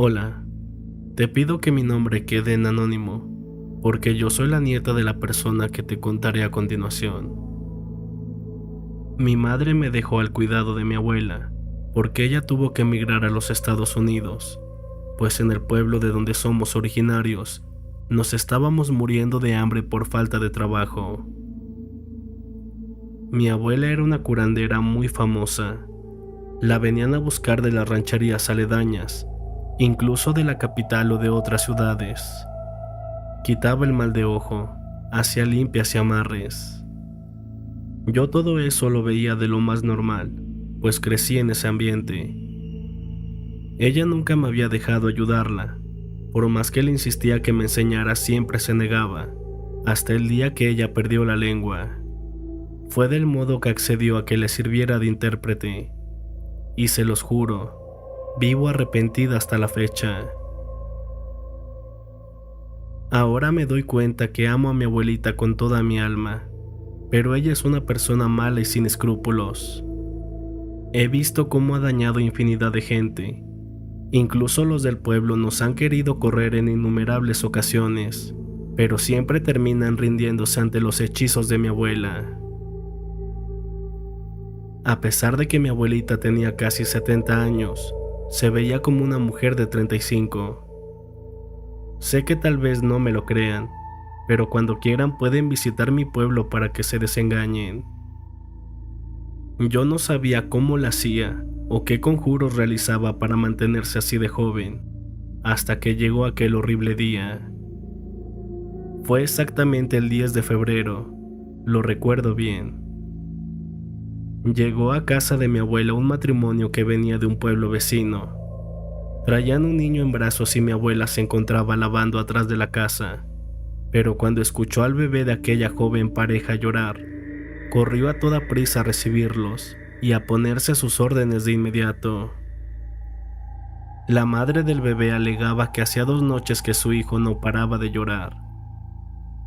Hola, te pido que mi nombre quede en anónimo, porque yo soy la nieta de la persona que te contaré a continuación. Mi madre me dejó al cuidado de mi abuela, porque ella tuvo que emigrar a los Estados Unidos, pues en el pueblo de donde somos originarios, nos estábamos muriendo de hambre por falta de trabajo. Mi abuela era una curandera muy famosa. La venían a buscar de las rancherías aledañas, incluso de la capital o de otras ciudades. Quitaba el mal de ojo, hacía limpias y amarres. Yo todo eso lo veía de lo más normal, pues crecí en ese ambiente. Ella nunca me había dejado ayudarla, por más que le insistía que me enseñara siempre se negaba, hasta el día que ella perdió la lengua. Fue del modo que accedió a que le sirviera de intérprete, y se los juro, vivo arrepentida hasta la fecha. Ahora me doy cuenta que amo a mi abuelita con toda mi alma, pero ella es una persona mala y sin escrúpulos. He visto cómo ha dañado infinidad de gente. Incluso los del pueblo nos han querido correr en innumerables ocasiones, pero siempre terminan rindiéndose ante los hechizos de mi abuela. A pesar de que mi abuelita tenía casi 70 años, se veía como una mujer de 35. Sé que tal vez no me lo crean, pero cuando quieran pueden visitar mi pueblo para que se desengañen. Yo no sabía cómo la hacía o qué conjuros realizaba para mantenerse así de joven, hasta que llegó aquel horrible día. Fue exactamente el 10 de febrero, lo recuerdo bien. Llegó a casa de mi abuela un matrimonio que venía de un pueblo vecino. Traían un niño en brazos y mi abuela se encontraba lavando atrás de la casa, pero cuando escuchó al bebé de aquella joven pareja llorar, corrió a toda prisa a recibirlos y a ponerse a sus órdenes de inmediato. La madre del bebé alegaba que hacía 2 noches que su hijo no paraba de llorar.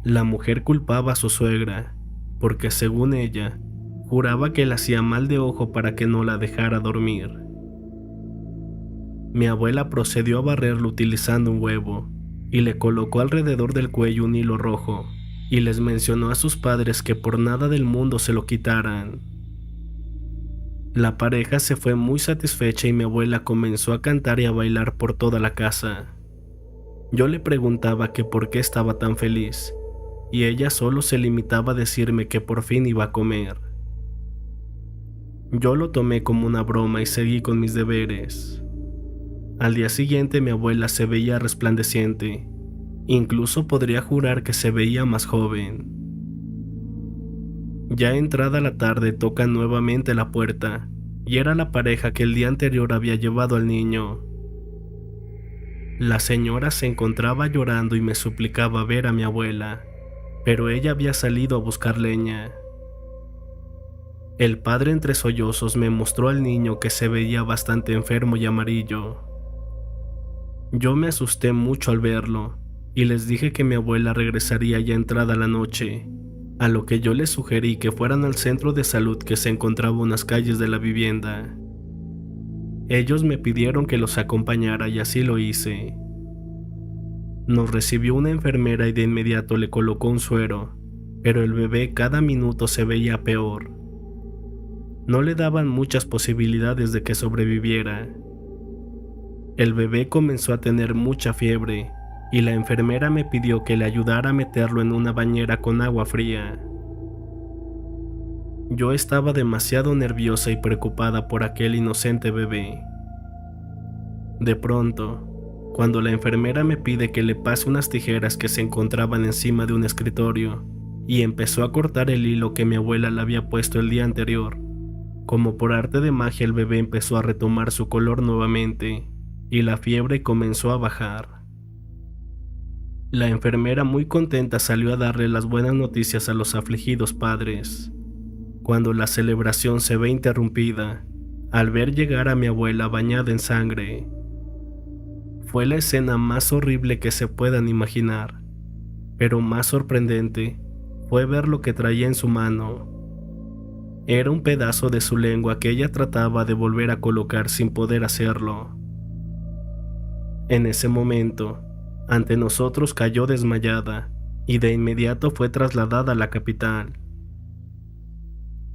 La mujer culpaba a su suegra, porque según ella, juraba que le hacía mal de ojo para que no la dejara dormir. Mi abuela procedió a barrerlo utilizando un huevo, y le colocó alrededor del cuello un hilo rojo, y les mencionó a sus padres que por nada del mundo se lo quitaran. La pareja se fue muy satisfecha y mi abuela comenzó a cantar y a bailar por toda la casa. Yo le preguntaba que por qué estaba tan feliz, y ella solo se limitaba a decirme que por fin iba a comer. Yo lo tomé como una broma y seguí con mis deberes. Al día siguiente mi abuela se veía resplandeciente, incluso podría jurar que se veía más joven. Ya entrada la tarde tocan nuevamente la puerta, y era la pareja que el día anterior había llevado al niño. La señora se encontraba llorando y me suplicaba ver a mi abuela, pero ella había salido a buscar leña. El padre entre sollozos me mostró al niño que se veía bastante enfermo y amarillo. Yo me asusté mucho al verlo, y les dije que mi abuela regresaría ya entrada la noche, a lo que yo les sugerí que fueran al centro de salud que se encontraba a unas calles de la vivienda. Ellos me pidieron que los acompañara y así lo hice. Nos recibió una enfermera y de inmediato le colocó un suero, pero el bebé cada minuto se veía peor. No le daban muchas posibilidades de que sobreviviera. El bebé comenzó a tener mucha fiebre y la enfermera me pidió que le ayudara a meterlo en una bañera con agua fría. Yo estaba demasiado nerviosa y preocupada por aquel inocente bebé. De pronto, cuando la enfermera me pide que le pase unas tijeras que se encontraban encima de un escritorio y empezó a cortar el hilo que mi abuela le había puesto el día anterior, como por arte de magia el bebé empezó a retomar su color nuevamente y la fiebre comenzó a bajar. La enfermera muy contenta salió a darle las buenas noticias a los afligidos padres. Cuando la celebración se ve interrumpida, al ver llegar a mi abuela bañada en sangre, fue la escena más horrible que se puedan imaginar, pero más sorprendente fue ver lo que traía en su mano. Era un pedazo de su lengua que ella trataba de volver a colocar sin poder hacerlo. En ese momento, ante nosotros cayó desmayada y de inmediato fue trasladada a la capital.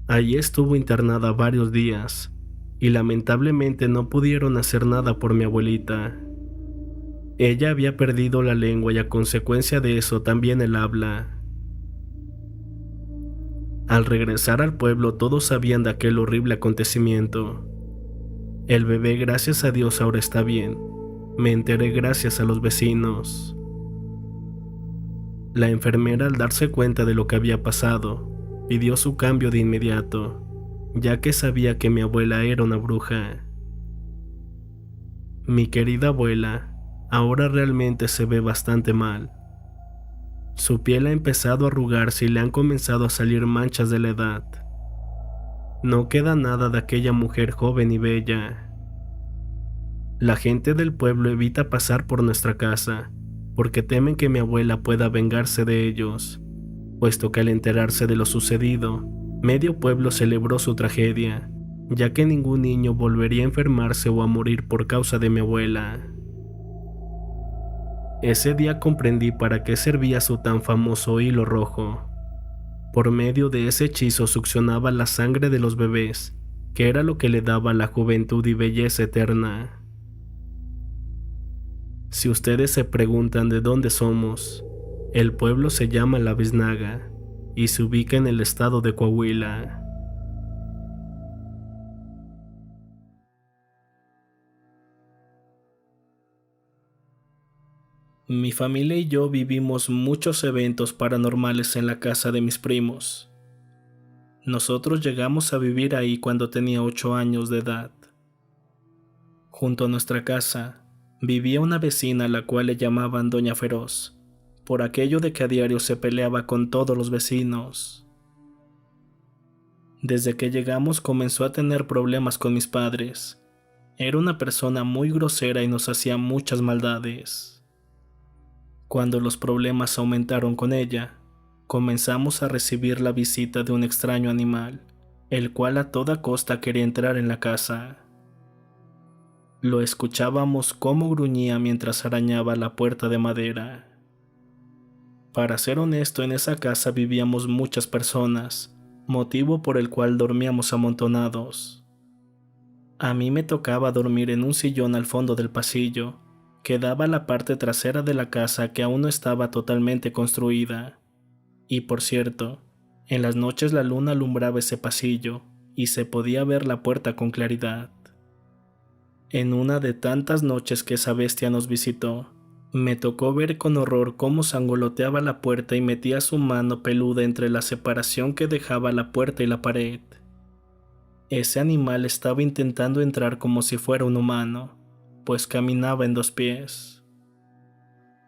Allí estuvo internada varios días y lamentablemente no pudieron hacer nada por mi abuelita. Ella había perdido la lengua y a consecuencia de eso también el habla. Al regresar al pueblo todos sabían de aquel horrible acontecimiento. El bebé, gracias a Dios, ahora está bien. Me enteré gracias a los vecinos. La enfermera, al darse cuenta de lo que había pasado, pidió su cambio de inmediato, ya que sabía que mi abuela era una bruja. Mi querida abuela ahora realmente se ve bastante mal. Su piel ha empezado a arrugarse y le han comenzado a salir manchas de la edad. No queda nada de aquella mujer joven y bella. La gente del pueblo evita pasar por nuestra casa porque temen que mi abuela pueda vengarse de ellos, puesto que al enterarse de lo sucedido, medio pueblo celebró su tragedia, ya que ningún niño volvería a enfermarse o a morir por causa de mi abuela. Ese día comprendí para qué servía su tan famoso hilo rojo. Por medio de ese hechizo succionaba la sangre de los bebés, que era lo que le daba la juventud y belleza eterna. Si ustedes se preguntan de dónde somos, el pueblo se llama La Biznaga y se ubica en el estado de Coahuila. Mi familia y yo vivimos muchos eventos paranormales en la casa de mis primos. Nosotros llegamos a vivir ahí cuando tenía 8 años de edad. Junto a nuestra casa vivía una vecina a la cual le llamaban Doña Feroz, por aquello de que a diario se peleaba con todos los vecinos. Desde que llegamos comenzó a tener problemas con mis padres. Era una persona muy grosera y nos hacía muchas maldades. Cuando los problemas aumentaron con ella, comenzamos a recibir la visita de un extraño animal, el cual a toda costa quería entrar en la casa. Lo escuchábamos cómo gruñía mientras arañaba la puerta de madera. Para ser honesto, en esa casa vivíamos muchas personas, motivo por el cual dormíamos amontonados. A mí me tocaba dormir en un sillón al fondo del pasillo, que daba a la parte trasera de la casa que aún no estaba totalmente construida. Y por cierto, en las noches la luna alumbraba ese pasillo y se podía ver la puerta con claridad. En una de tantas noches que esa bestia nos visitó, me tocó ver con horror cómo sangoloteaba la puerta y metía su mano peluda entre la separación que dejaba la puerta y la pared. Ese animal estaba intentando entrar como si fuera un humano, pues caminaba en 2 pies.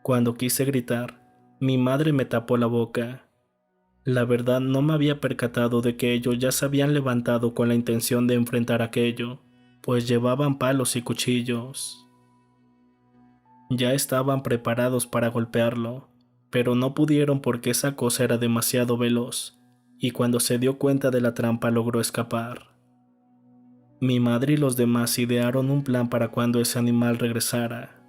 Cuando quise gritar, mi madre me tapó la boca. La verdad no me había percatado de que ellos ya se habían levantado con la intención de enfrentar aquello, pues llevaban palos y cuchillos. Ya estaban preparados para golpearlo, pero no pudieron porque esa cosa era demasiado veloz, y cuando se dio cuenta de la trampa logró escapar. Mi madre y los demás idearon un plan para cuando ese animal regresara.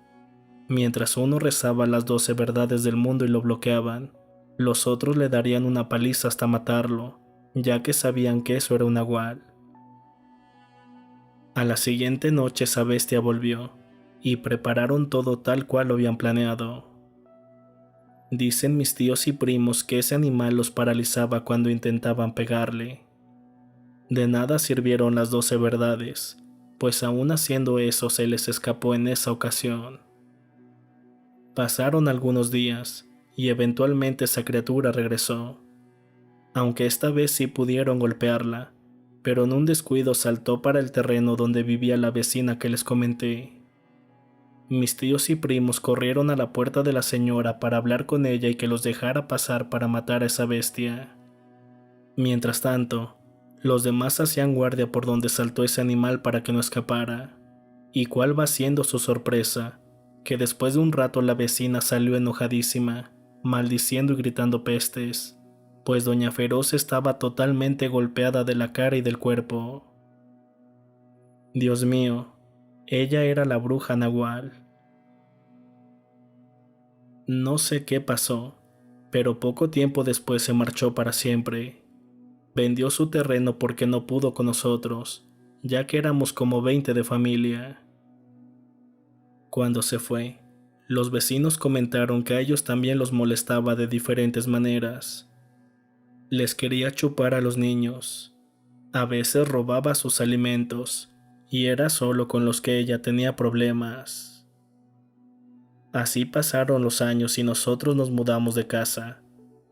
Mientras uno rezaba las 12 verdades del mundo y lo bloqueaban, los otros le darían una paliza hasta matarlo, ya que sabían que eso era un nahual. A la siguiente noche esa bestia volvió, y prepararon todo tal cual lo habían planeado. Dicen mis tíos y primos que ese animal los paralizaba cuando intentaban pegarle. De nada sirvieron las 12 verdades, pues aún haciendo eso se les escapó en esa ocasión. Pasaron algunos días, y eventualmente esa criatura regresó, aunque esta vez sí pudieron golpearla, pero en un descuido saltó para el terreno donde vivía la vecina que les comenté. Mis tíos y primos corrieron a la puerta de la señora para hablar con ella y que los dejara pasar para matar a esa bestia. Mientras tanto, los demás hacían guardia por donde saltó ese animal para que no escapara. ¿Y cuál va siendo su sorpresa? Que después de un rato la vecina salió enojadísima, maldiciendo y gritando pestes, pues Doña Feroz estaba totalmente golpeada de la cara y del cuerpo. Dios mío, ella era la bruja Nahual. No sé qué pasó, pero poco tiempo después se marchó para siempre. Vendió su terreno porque no pudo con nosotros, ya que éramos como 20 de familia. Cuando se fue, los vecinos comentaron que a ellos también los molestaba de diferentes maneras. Les quería chupar a los niños. A veces robaba sus alimentos, y era solo con los que ella tenía problemas. Así pasaron los años y nosotros nos mudamos de casa,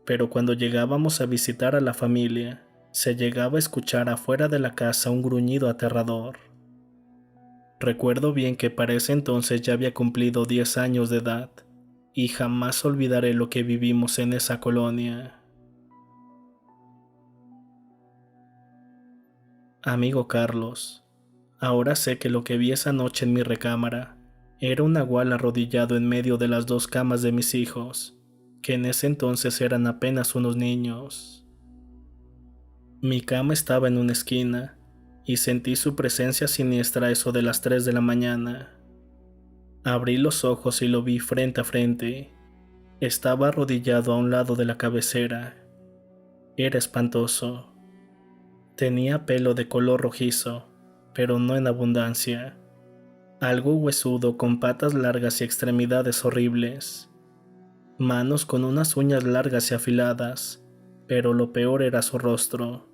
pero cuando llegábamos a visitar a la familia, se llegaba a escuchar afuera de la casa un gruñido aterrador. Recuerdo bien que para ese entonces ya había cumplido 10 años de edad, y jamás olvidaré lo que vivimos en esa colonia. Amigo Carlos, ahora sé que lo que vi esa noche en mi recámara era un nagual arrodillado en medio de las dos camas de mis hijos, que en ese entonces eran apenas unos niños. Mi cama estaba en una esquina, y sentí su presencia siniestra a eso de las 3 de la mañana. Abrí los ojos y lo vi frente a frente. Estaba arrodillado a un lado de la cabecera. Era espantoso. Tenía pelo de color rojizo, pero no en abundancia. Algo huesudo con patas largas y extremidades horribles. Manos con unas uñas largas y afiladas, pero lo peor era su rostro.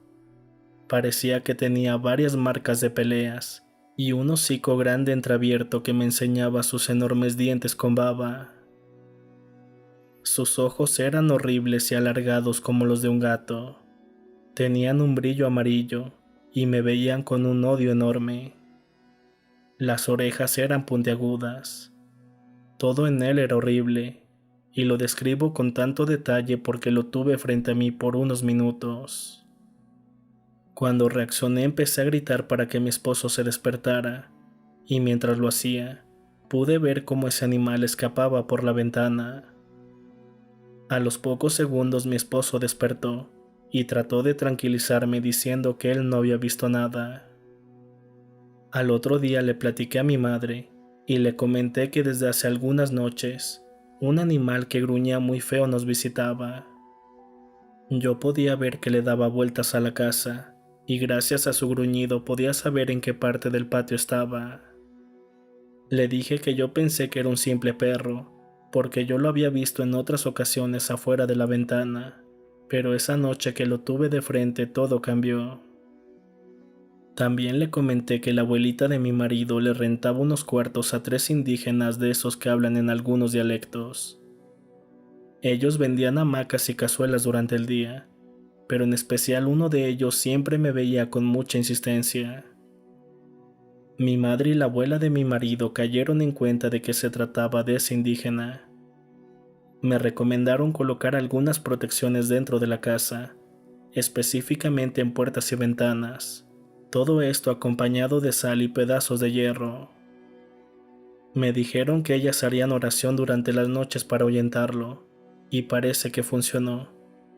Parecía que tenía varias marcas de peleas y un hocico grande entreabierto que me enseñaba sus enormes dientes con baba. Sus ojos eran horribles y alargados como los de un gato. Tenían un brillo amarillo y me veían con un odio enorme. Las orejas eran puntiagudas. Todo en él era horrible, y lo describo con tanto detalle porque lo tuve frente a mí por unos minutos. Cuando reaccioné empecé a gritar para que mi esposo se despertara, y mientras lo hacía, pude ver cómo ese animal escapaba por la ventana. A los pocos segundos mi esposo despertó y trató de tranquilizarme diciendo que él no había visto nada. Al otro día le platiqué a mi madre y le comenté que desde hace algunas noches un animal que gruñía muy feo nos visitaba. Yo podía ver que le daba vueltas a la casa y gracias a su gruñido podía saber en qué parte del patio estaba. Le dije que yo pensé que era un simple perro, porque yo lo había visto en otras ocasiones afuera de la ventana, pero esa noche que lo tuve de frente todo cambió. También le comenté que la abuelita de mi marido le rentaba unos cuartos a 3 indígenas de esos que hablan en algunos dialectos. Ellos vendían hamacas y cazuelas durante el día, pero en especial uno de ellos siempre me veía con mucha insistencia. Mi madre y la abuela de mi marido cayeron en cuenta de que se trataba de ese indígena. Me recomendaron colocar algunas protecciones dentro de la casa, específicamente en puertas y ventanas, todo esto acompañado de sal y pedazos de hierro. Me dijeron que ellas harían oración durante las noches para ahuyentarlo, y parece que funcionó,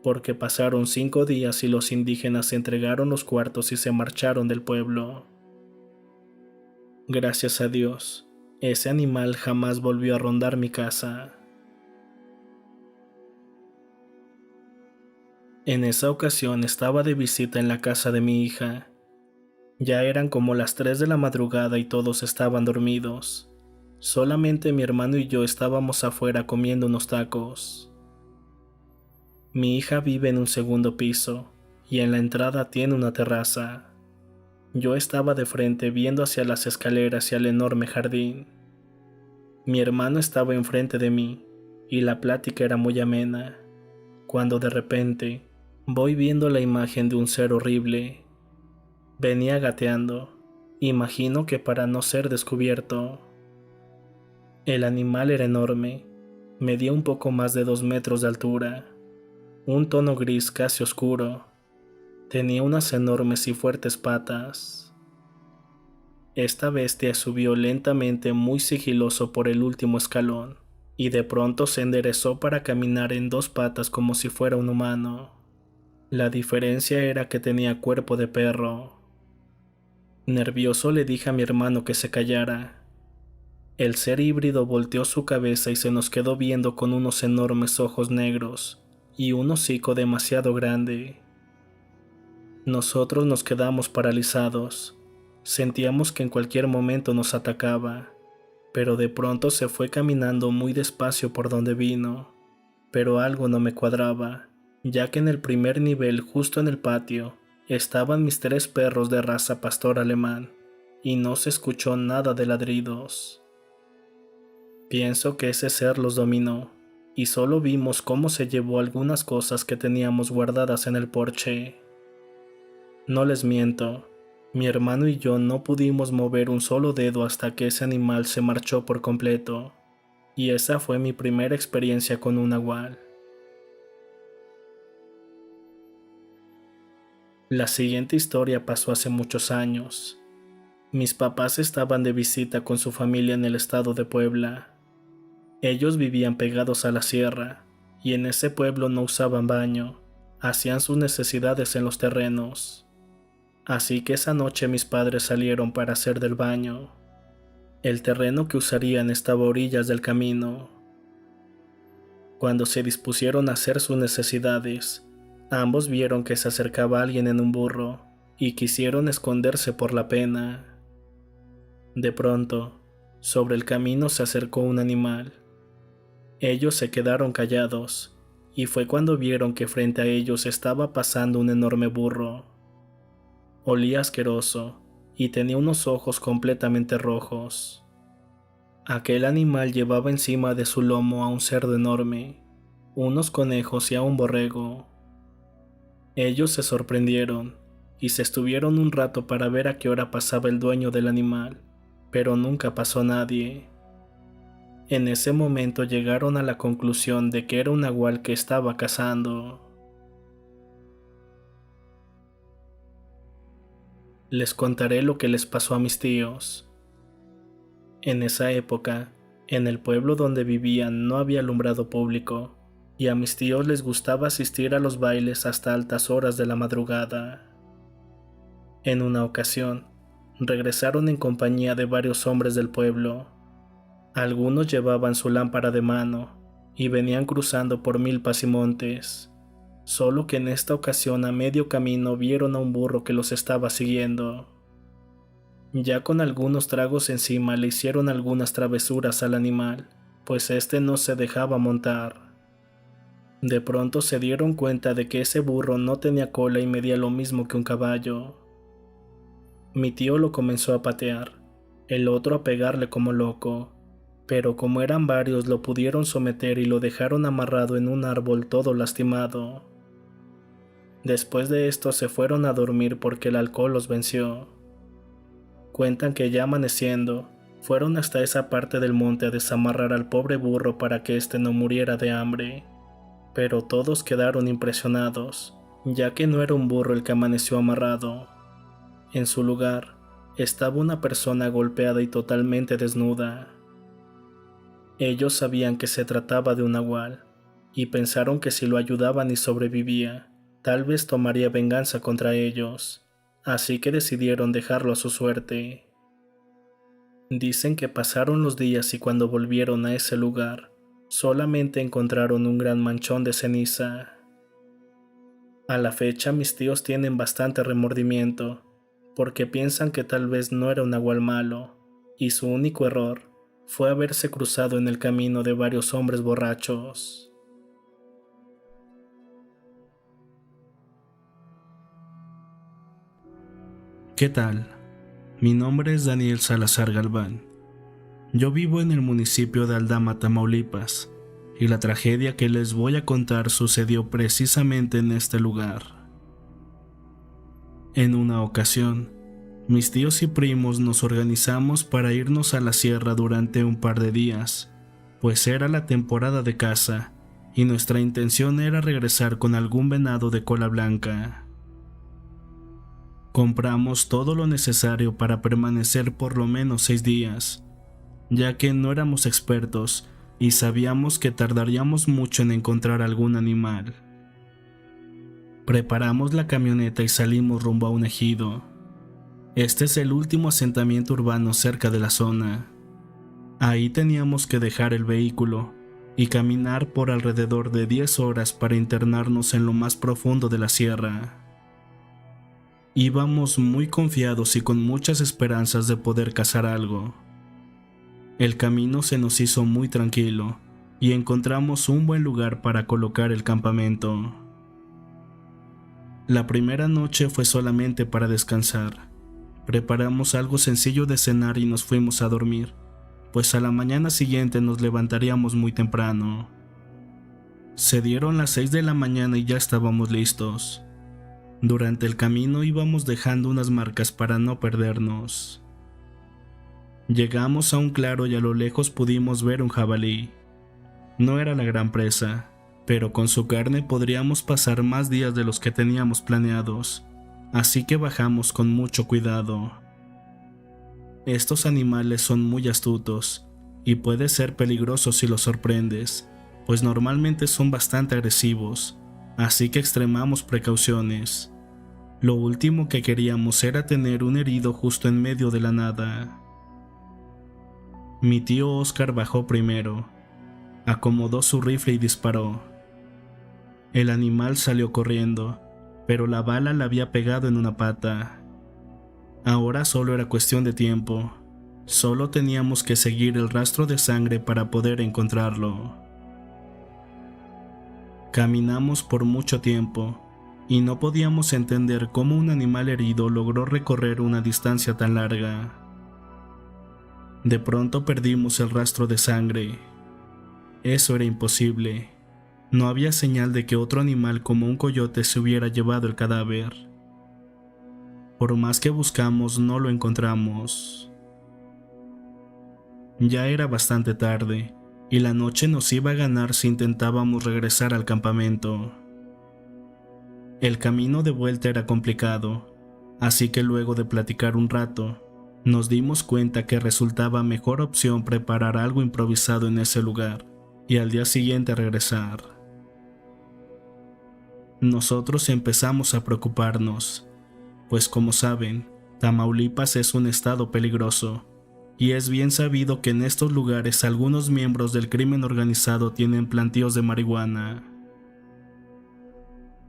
porque pasaron 5 días y los indígenas entregaron los cuartos y se marcharon del pueblo. Gracias a Dios, ese animal jamás volvió a rondar mi casa. En esa ocasión estaba de visita en la casa de mi hija. Ya eran como las 3 de la madrugada y todos estaban dormidos. Solamente mi hermano y yo estábamos afuera comiendo unos tacos. Mi hija vive en un segundo piso y en la entrada tiene una terraza. Yo estaba de frente viendo hacia las escaleras y al enorme jardín. Mi hermano estaba enfrente de mí y la plática era muy amena, cuando de repente voy viendo la imagen de un ser horrible. Venía gateando, imagino que para no ser descubierto. El animal era enorme, medía un poco más de 2 metros de altura, un tono gris casi oscuro. Tenía unas enormes y fuertes patas. Esta bestia subió lentamente muy sigiloso por el último escalón, y de pronto se enderezó para caminar en 2 patas como si fuera un humano. La diferencia era que tenía cuerpo de perro. Nervioso le dije a mi hermano que se callara. El ser híbrido volteó su cabeza y se nos quedó viendo con unos enormes ojos negros y un hocico demasiado grande. Nosotros nos quedamos paralizados. Sentíamos que en cualquier momento nos atacaba, pero de pronto se fue caminando muy despacio por donde vino. Pero algo no me cuadraba, ya que en el primer nivel, justo en el patio, estaban mis 3 perros de raza pastor alemán, y no se escuchó nada de ladridos. Pienso que ese ser los dominó, y solo vimos cómo se llevó algunas cosas que teníamos guardadas en el porche. No les miento, mi hermano y yo no pudimos mover un solo dedo hasta que ese animal se marchó por completo, y esa fue mi primera experiencia con un nahual. La siguiente historia pasó hace muchos años. Mis papás estaban de visita con su familia en el estado de Puebla. Ellos vivían pegados a la sierra, y en ese pueblo no usaban baño, hacían sus necesidades en los terrenos. Así que esa noche mis padres salieron para hacer del baño. El terreno que usarían estaba a orillas del camino. Cuando se dispusieron a hacer sus necesidades, ambos vieron que se acercaba alguien en un burro y quisieron esconderse por la pena. De pronto, sobre el camino se acercó un animal. Ellos se quedaron callados, y fue cuando vieron que frente a ellos estaba pasando un enorme burro. Olía asqueroso y tenía unos ojos completamente rojos. Aquel animal llevaba encima de su lomo a un cerdo enorme, unos conejos y a un borrego. Ellos se sorprendieron y se estuvieron un rato para ver a qué hora pasaba el dueño del animal, pero nunca pasó nadie. En ese momento llegaron a la conclusión de que era un nahual que estaba cazando. Les contaré lo que les pasó a mis tíos. En esa época, en el pueblo donde vivían no había alumbrado público, y a mis tíos les gustaba asistir a los bailes hasta altas horas de la madrugada. En una ocasión, regresaron en compañía de varios hombres del pueblo. Algunos llevaban su lámpara de mano y venían cruzando por milpas y montes, solo que en esta ocasión a medio camino vieron a un burro que los estaba siguiendo. Ya con algunos tragos encima le hicieron algunas travesuras al animal, pues este no se dejaba montar. De pronto se dieron cuenta de que ese burro no tenía cola y medía lo mismo que un caballo. Mi tío lo comenzó a patear, el otro a pegarle como loco, pero como eran varios lo pudieron someter y lo dejaron amarrado en un árbol todo lastimado. Después de esto se fueron a dormir porque el alcohol los venció. Cuentan que ya amaneciendo, fueron hasta esa parte del monte a desamarrar al pobre burro para que éste no muriera de hambre, pero todos quedaron impresionados, ya que no era un burro el que amaneció amarrado. En su lugar, estaba una persona golpeada y totalmente desnuda. Ellos sabían que se trataba de un nahual, y pensaron que si lo ayudaban y sobrevivía, tal vez tomaría venganza contra ellos, así que decidieron dejarlo a su suerte. Dicen que pasaron los días y cuando volvieron a ese lugar, solamente encontraron un gran manchón de ceniza. A la fecha mis tíos tienen bastante remordimiento, porque piensan que tal vez no era un nahual malo, y su único error fue haberse cruzado en el camino de varios hombres borrachos. ¿Qué tal? Mi nombre es Daniel Salazar Galván. Yo vivo en el municipio de Aldama, Tamaulipas, y la tragedia que les voy a contar sucedió precisamente en este lugar. En una ocasión, mis tíos y primos nos organizamos para irnos a la sierra durante un par de días, pues era la temporada de caza y nuestra intención era regresar con algún venado de cola blanca. Compramos todo lo necesario para permanecer por lo menos 6 días, ya que no éramos expertos y sabíamos que tardaríamos mucho en encontrar algún animal. Preparamos la camioneta y salimos rumbo a un ejido. Este es el último asentamiento urbano cerca de la zona. Ahí teníamos que dejar el vehículo y caminar por alrededor de 10 horas para internarnos en lo más profundo de la sierra. Íbamos muy confiados y con muchas esperanzas de poder cazar algo. El camino se nos hizo muy tranquilo y encontramos un buen lugar para colocar el campamento. La primera noche fue solamente para descansar. Preparamos algo sencillo de cenar y nos fuimos a dormir, pues a la mañana siguiente nos levantaríamos muy temprano. Se dieron las 6 de la mañana y ya estábamos listos. Durante el camino íbamos dejando unas marcas para no perdernos. Llegamos a un claro y a lo lejos pudimos ver un jabalí. No era la gran presa, pero con su carne podríamos pasar más días de los que teníamos planeados, así que bajamos con mucho cuidado. Estos animales son muy astutos y puede ser peligroso si los sorprendes, pues normalmente son bastante agresivos, así que extremamos precauciones. Lo último que queríamos era tener un herido justo en medio de la nada. Mi tío Oscar bajó primero, acomodó su rifle y disparó. El animal salió corriendo, pero la bala le había pegado en una pata. Ahora solo era cuestión de tiempo, solo teníamos que seguir el rastro de sangre para poder encontrarlo. Caminamos por mucho tiempo y no podíamos entender cómo un animal herido logró recorrer una distancia tan larga. De pronto perdimos el rastro de sangre. Eso era imposible. No había señal de que otro animal como un coyote se hubiera llevado el cadáver. Por más que buscamos, no lo encontramos. Ya era bastante tarde, y la noche nos iba a ganar si intentábamos regresar al campamento. El camino de vuelta era complicado, así que luego de platicar un rato, nos dimos cuenta que resultaba mejor opción preparar algo improvisado en ese lugar y al día siguiente regresar. Nosotros empezamos a preocuparnos, pues como saben, Tamaulipas es un estado peligroso, y es bien sabido que en estos lugares algunos miembros del crimen organizado tienen plantíos de marihuana.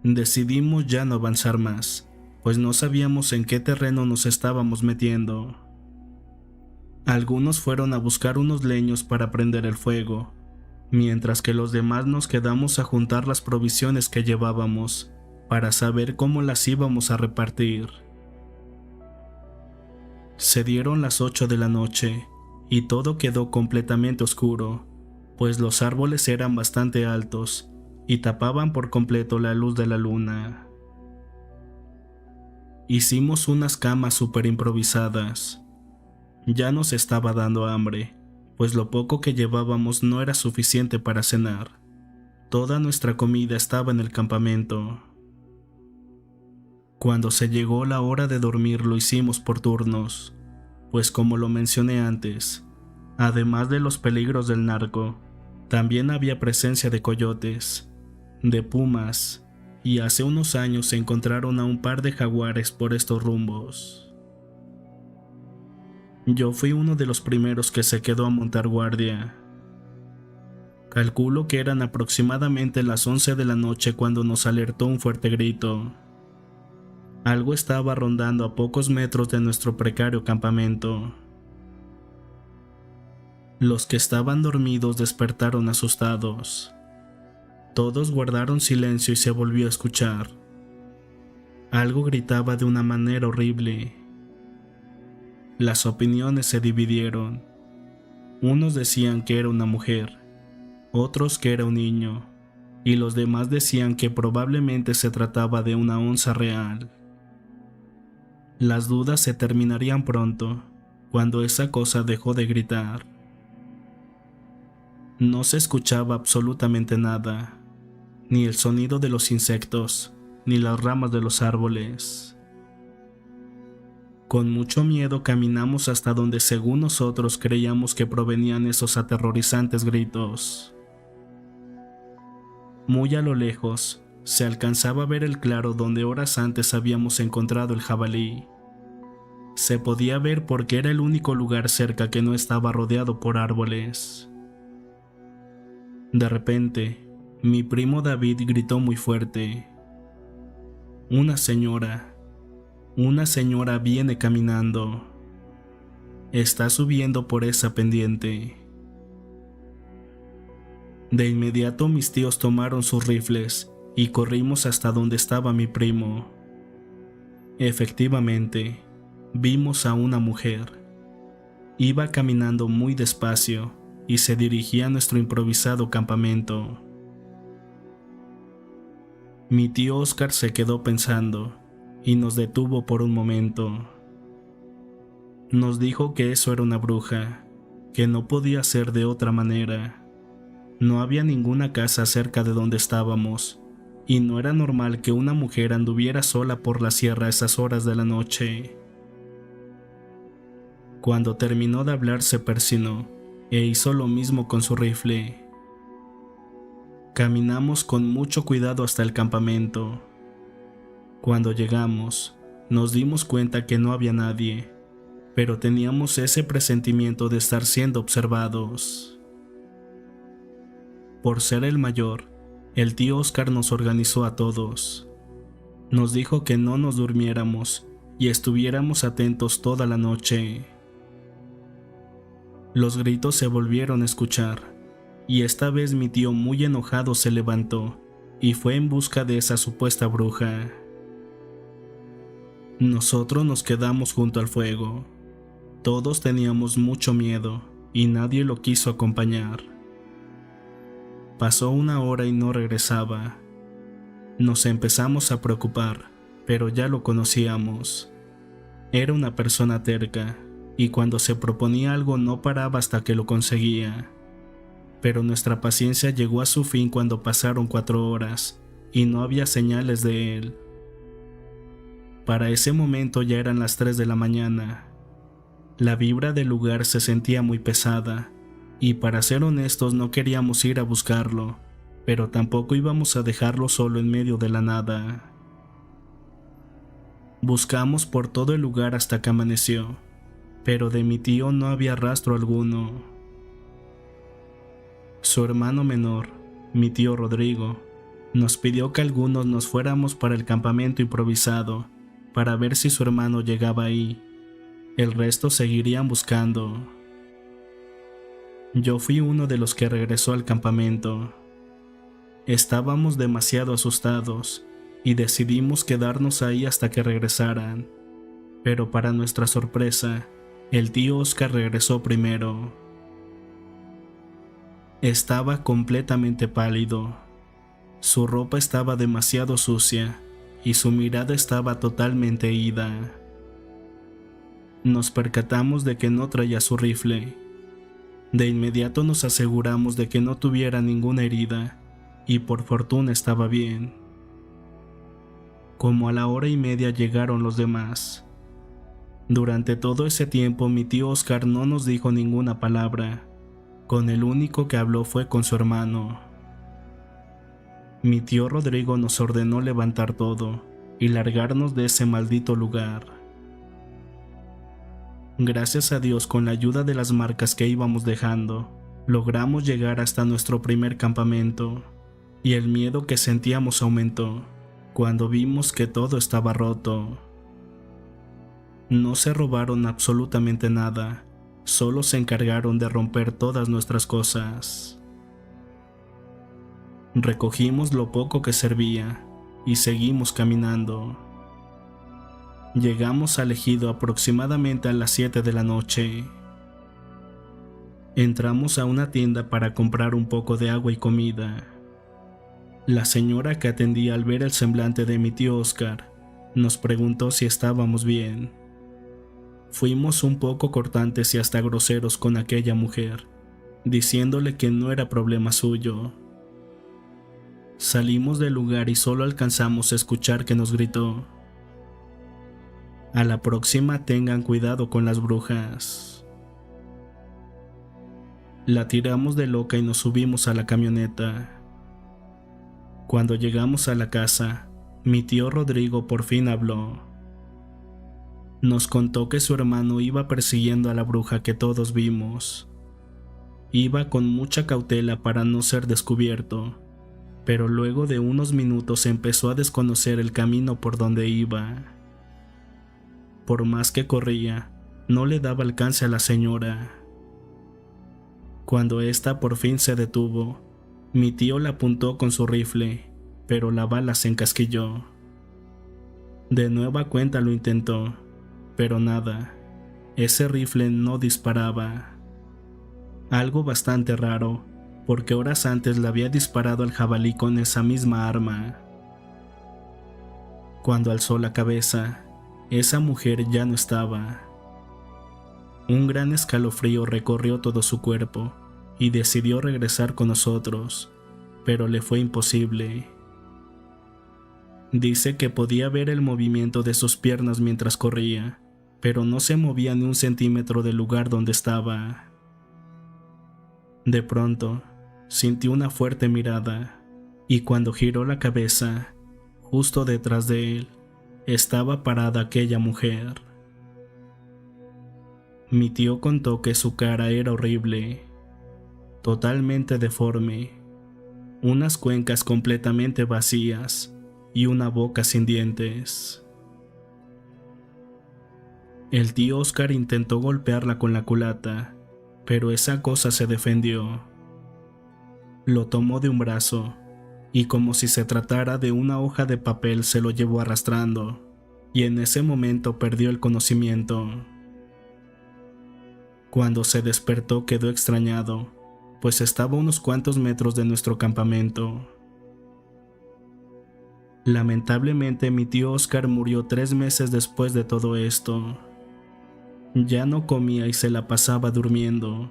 Decidimos ya no avanzar más, pues no sabíamos en qué terreno nos estábamos metiendo. Algunos fueron a buscar unos leños para prender el fuego, mientras que los demás nos quedamos a juntar las provisiones que llevábamos para saber cómo las íbamos a repartir. Se dieron las 8 de la noche y todo quedó completamente oscuro, pues los árboles eran bastante altos y tapaban por completo la luz de la luna. Hicimos unas camas súper improvisadas. Ya nos estaba dando hambre, pues lo poco que llevábamos no era suficiente para cenar. Toda nuestra comida estaba en el campamento. Cuando se llegó la hora de dormir lo hicimos por turnos, pues como lo mencioné antes, además de los peligros del narco, también había presencia de coyotes, de pumas, y hace unos años se encontraron a un par de jaguares por estos rumbos. Yo fui uno de los primeros que se quedó a montar guardia. Calculo que eran aproximadamente las 11 de la noche cuando nos alertó un fuerte grito. Algo estaba rondando a pocos metros de nuestro precario campamento. Los que estaban dormidos despertaron asustados. Todos guardaron silencio y se volvió a escuchar. Algo gritaba de una manera horrible. Las opiniones se dividieron. Unos decían que era una mujer, otros que era un niño, y los demás decían que probablemente se trataba de una onza real. Las dudas se terminarían pronto, cuando esa cosa dejó de gritar. No se escuchaba absolutamente nada, ni el sonido de los insectos, ni las ramas de los árboles. Con mucho miedo caminamos hasta donde según nosotros creíamos que provenían esos aterrorizantes gritos. Muy a lo lejos, se alcanzaba a ver el claro donde horas antes habíamos encontrado el jabalí. Se podía ver porque era el único lugar cerca que no estaba rodeado por árboles. De repente, mi primo David gritó muy fuerte: una señora viene caminando. Está subiendo por esa pendiente. De inmediato mis tíos tomaron sus rifles y corrimos hasta donde estaba mi primo. Efectivamente, vimos a una mujer. Iba caminando muy despacio y se dirigía a nuestro improvisado campamento. Mi tío Oscar se quedó pensando y nos detuvo por un momento. Nos dijo que eso era una bruja, que no podía ser de otra manera. No había ninguna casa cerca de donde estábamos, y no era normal que una mujer anduviera sola por la sierra a esas horas de la noche. Cuando terminó de hablar se persinó e hizo lo mismo con su rifle. Caminamos con mucho cuidado hasta el campamento. Cuando llegamos, nos dimos cuenta que no había nadie, pero teníamos ese presentimiento de estar siendo observados. Por ser el mayor, el tío Oscar nos organizó a todos. Nos dijo que no nos durmiéramos y estuviéramos atentos toda la noche. Los gritos se volvieron a escuchar, y esta vez mi tío muy enojado se levantó y fue en busca de esa supuesta bruja. Nosotros nos quedamos junto al fuego. Todos teníamos mucho miedo y nadie lo quiso acompañar. Pasó una hora y no regresaba. Nos empezamos a preocupar, pero ya lo conocíamos. Era una persona terca, y cuando se proponía algo no paraba hasta que lo conseguía. Pero nuestra paciencia llegó a su fin cuando pasaron 4 horas, y no había señales de él. Para ese momento ya eran las 3 de la mañana. La vibra del lugar se sentía muy pesada, y para ser honestos no queríamos ir a buscarlo, pero tampoco íbamos a dejarlo solo en medio de la nada. Buscamos por todo el lugar hasta que amaneció, pero de mi tío no había rastro alguno. Su hermano menor, mi tío Rodrigo, nos pidió que algunos nos fuéramos para el campamento improvisado para ver si su hermano llegaba ahí. El resto seguirían buscando. Yo fui uno de los que regresó al campamento. Estábamos demasiado asustados y decidimos quedarnos ahí hasta que regresaran, pero para nuestra sorpresa, el tío Oscar regresó primero. Estaba completamente pálido. Su ropa estaba demasiado sucia y su mirada estaba totalmente ida. Nos percatamos de que no traía su rifle. De inmediato nos aseguramos de que no tuviera ninguna herida, y por fortuna estaba bien. Como a la 1:30 llegaron los demás. Durante todo ese tiempo mi tío Oscar no nos dijo ninguna palabra. Con el único que habló fue con su hermano. Mi tío Rodrigo nos ordenó levantar todo y largarnos de ese maldito lugar. Gracias a Dios, con la ayuda de las marcas que íbamos dejando, logramos llegar hasta nuestro primer campamento, y el miedo que sentíamos aumentó cuando vimos que todo estaba roto. No se robaron absolutamente nada, solo se encargaron de romper todas nuestras cosas. Recogimos lo poco que servía y seguimos caminando. Llegamos al ejido aproximadamente a las 7 de la noche. Entramos a una tienda para comprar un poco de agua y comida. La señora que atendía, al ver el semblante de mi tío Oscar, nos preguntó si estábamos bien. Fuimos un poco cortantes y hasta groseros con aquella mujer, diciéndole que no era problema suyo. Salimos del lugar y solo alcanzamos a escuchar que nos gritó: "A la próxima tengan cuidado con las brujas". La tiramos de loca y nos subimos a la camioneta. Cuando llegamos a la casa, mi tío Rodrigo por fin habló. Nos contó que su hermano iba persiguiendo a la bruja que todos vimos. Iba con mucha cautela para no ser descubierto, pero luego de unos minutos empezó a desconocer el camino por donde iba. Por más que corría, no le daba alcance a la señora. Cuando ésta por fin se detuvo, mi tío la apuntó con su rifle, pero la bala se encasquilló. De nueva cuenta lo intentó, pero nada, ese rifle no disparaba. Algo bastante raro, porque horas antes le había disparado al jabalí con esa misma arma. Cuando alzó la cabeza, esa mujer ya no estaba. Un gran escalofrío recorrió todo su cuerpo y decidió regresar con nosotros, pero le fue imposible. Dice que podía ver el movimiento de sus piernas mientras corría, pero no se movía ni un centímetro del lugar donde estaba. De pronto, sintió una fuerte mirada, y cuando giró la cabeza, justo detrás de él, estaba parada aquella mujer. Mi tío contó que su cara era horrible, totalmente deforme, unas cuencas completamente vacías y una boca sin dientes. El tío Oscar intentó golpearla con la culata, pero esa cosa se defendió. Lo tomó de un brazo y como si se tratara de una hoja de papel se lo llevó arrastrando, y en ese momento perdió el conocimiento. Cuando se despertó quedó extrañado, pues estaba a unos cuantos metros de nuestro campamento. Lamentablemente mi tío Oscar murió 3 meses después de todo esto. Ya no comía y se la pasaba durmiendo.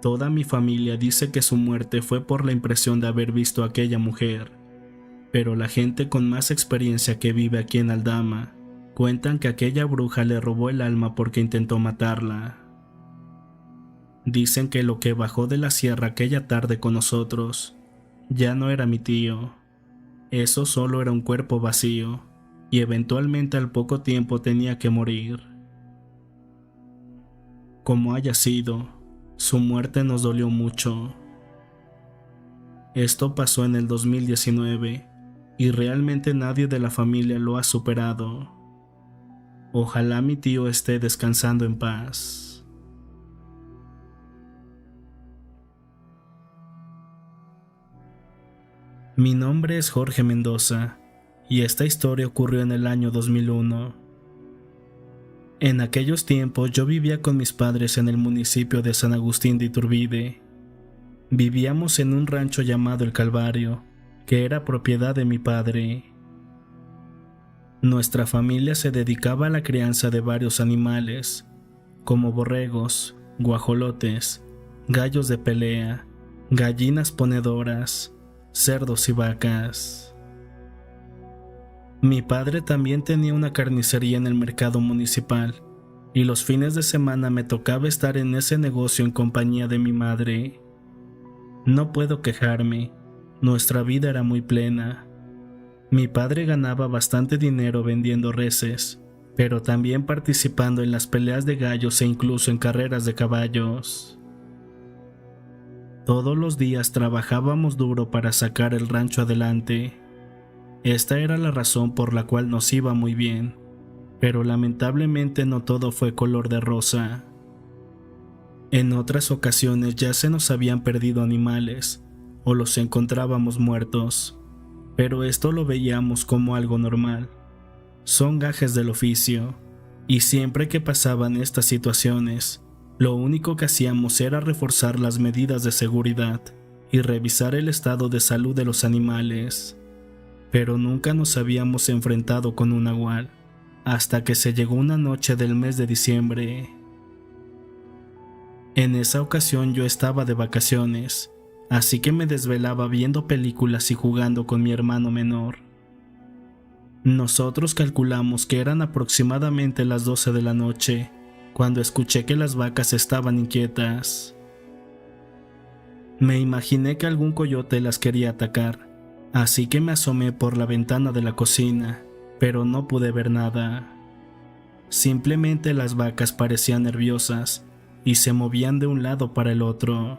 Toda mi familia dice que su muerte fue por la impresión de haber visto a aquella mujer, pero la gente con más experiencia que vive aquí en Aldama cuentan que aquella bruja le robó el alma porque intentó matarla. Dicen que lo que bajó de la sierra aquella tarde con nosotros ya no era mi tío. Eso solo era un cuerpo vacío, y eventualmente al poco tiempo tenía que morir. Como haya sido, su muerte nos dolió mucho. Esto pasó en el 2019 y realmente nadie de la familia lo ha superado. Ojalá mi tío esté descansando en paz. Mi nombre es Jorge Mendoza y esta historia ocurrió en el año 2001. En aquellos tiempos yo vivía con mis padres en el municipio de San Agustín de Iturbide. Vivíamos en un rancho llamado El Calvario, que era propiedad de mi padre. Nuestra familia se dedicaba a la crianza de varios animales, como borregos, guajolotes, gallos de pelea, gallinas ponedoras, cerdos y vacas. Mi padre también tenía una carnicería en el mercado municipal, y los fines de semana me tocaba estar en ese negocio en compañía de mi madre. No puedo quejarme, nuestra vida era muy plena. Mi padre ganaba bastante dinero vendiendo reses, pero también participando en las peleas de gallos e incluso en carreras de caballos. Todos los días trabajábamos duro para sacar el rancho adelante. Esta era la razón por la cual nos iba muy bien, pero lamentablemente no todo fue color de rosa. En otras ocasiones ya se nos habían perdido animales o los encontrábamos muertos, pero esto lo veíamos como algo normal. Son gajes del oficio, y siempre que pasaban estas situaciones, lo único que hacíamos era reforzar las medidas de seguridad y revisar el estado de salud de los animales. Pero nunca nos habíamos enfrentado con un nahual, hasta que se llegó una noche del mes de diciembre. En esa ocasión yo estaba de vacaciones, así que me desvelaba viendo películas y jugando con mi hermano menor. Nosotros calculamos que eran aproximadamente las 12 de la noche, cuando escuché que las vacas estaban inquietas. Me imaginé que algún coyote las quería atacar, así que me asomé por la ventana de la cocina, pero no pude ver nada. Simplemente las vacas parecían nerviosas y se movían de un lado para el otro.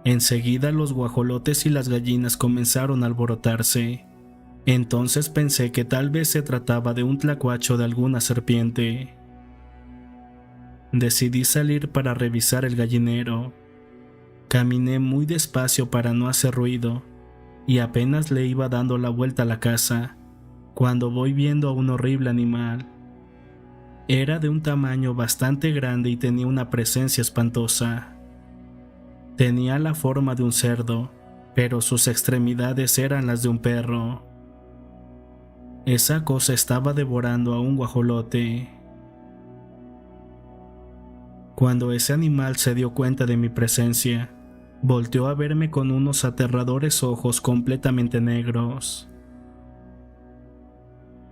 Enseguida los guajolotes y las gallinas comenzaron a alborotarse. Entonces pensé que tal vez se trataba de un tlacuacho de alguna serpiente. Decidí salir para revisar el gallinero. Caminé muy despacio para no hacer ruido y apenas le iba dando la vuelta a la casa cuando voy viendo a un horrible animal. Era de un tamaño bastante grande y tenía una presencia espantosa. Tenía la forma de un cerdo, pero sus extremidades eran las de un perro. Esa cosa estaba devorando a un guajolote. Cuando ese animal se dio cuenta de mi presencia, volteó a verme con unos aterradores ojos completamente negros.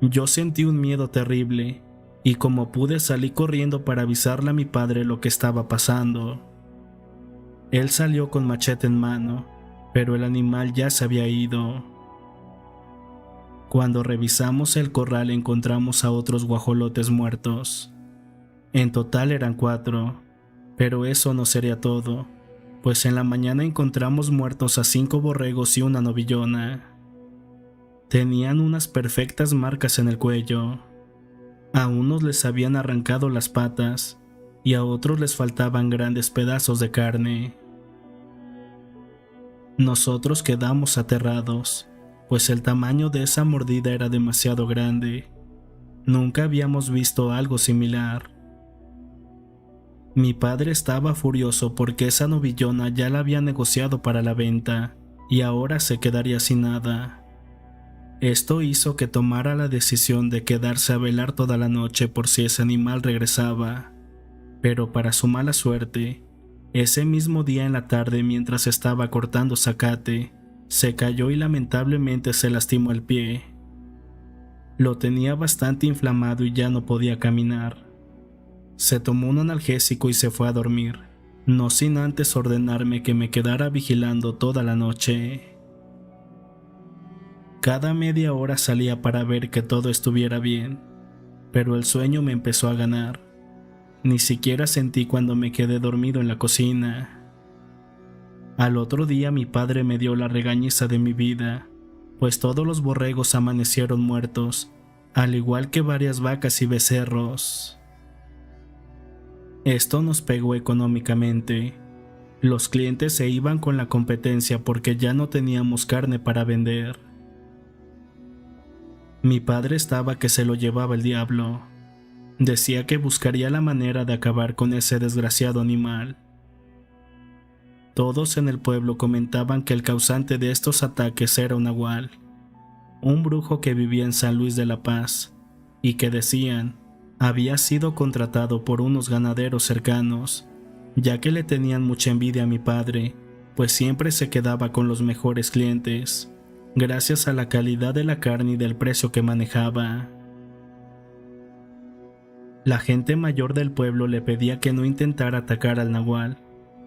Yo sentí un miedo terrible y como pude salí corriendo para avisarle a mi padre lo que estaba pasando. Él salió con machete en mano, pero el animal ya se había ido. Cuando revisamos el corral encontramos a otros guajolotes muertos. En total eran 4, pero eso no sería todo, pues en la mañana encontramos muertos a 5 borregos y una novillona. Tenían unas perfectas marcas en el cuello. A unos les habían arrancado las patas y a otros les faltaban grandes pedazos de carne. Nosotros quedamos aterrados, pues el tamaño de esa mordida era demasiado grande. Nunca habíamos visto algo similar. Mi padre estaba furioso porque esa novillona ya la había negociado para la venta y ahora se quedaría sin nada. Esto hizo que tomara la decisión de quedarse a velar toda la noche por si ese animal regresaba, pero para su mala suerte, ese mismo día en la tarde mientras estaba cortando zacate, se cayó y lamentablemente se lastimó el pie. Lo tenía bastante inflamado y ya no podía caminar. Se tomó un analgésico y se fue a dormir, no sin antes ordenarme que me quedara vigilando toda la noche. Cada media hora salía para ver que todo estuviera bien, pero el sueño me empezó a ganar. Ni siquiera sentí cuando me quedé dormido en la cocina. Al otro día mi padre me dio la regañiza de mi vida, pues todos los borregos amanecieron muertos, al igual que varias vacas y becerros. Esto nos pegó económicamente. Los clientes se iban con la competencia porque ya no teníamos carne para vender. Mi padre estaba que se lo llevaba el diablo. Decía que buscaría la manera de acabar con ese desgraciado animal. Todos en el pueblo comentaban que el causante de estos ataques era un nahual, un brujo que vivía en San Luis de la Paz, y que decían había sido contratado por unos ganaderos cercanos, ya que le tenían mucha envidia a mi padre, pues siempre se quedaba con los mejores clientes, gracias a la calidad de la carne y del precio que manejaba. La gente mayor del pueblo le pedía que no intentara atacar al nahual,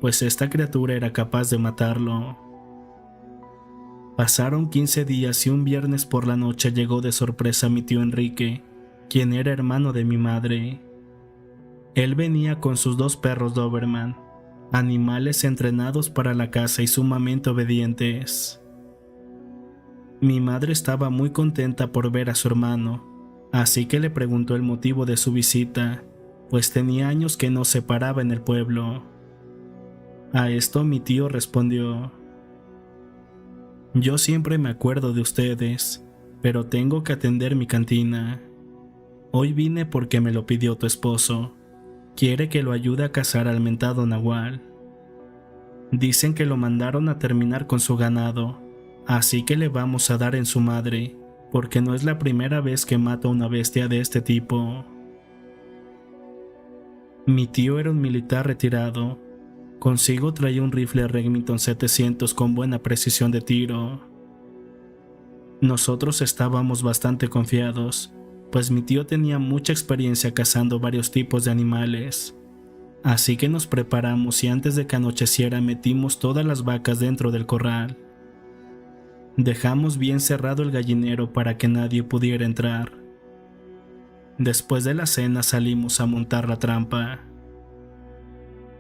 pues esta criatura era capaz de matarlo. Pasaron 15 días y un viernes por la noche llegó de sorpresa mi tío Enrique, quien era hermano de mi madre. Él venía con sus 2 perros Doberman, animales entrenados para la caza y sumamente obedientes. Mi madre estaba muy contenta por ver a su hermano, así que le preguntó el motivo de su visita, pues tenía años que no se paraba en el pueblo. A esto mi tío respondió: «Yo siempre me acuerdo de ustedes, pero tengo que atender mi cantina. Hoy vine porque me lo pidió tu esposo. Quiere que lo ayude a cazar al mentado nahual. Dicen que lo mandaron a terminar con su ganado, así que le vamos a dar en su madre, porque no es la primera vez que mata una bestia de este tipo». Mi tío era un militar retirado. Consigo traía un rifle Remington 700 con buena precisión de tiro. Nosotros estábamos bastante confiados, pues mi tío tenía mucha experiencia cazando varios tipos de animales. Así que nos preparamos y antes de que anocheciera metimos todas las vacas dentro del corral. Dejamos bien cerrado el gallinero para que nadie pudiera entrar. Después de la cena salimos a montar la trampa.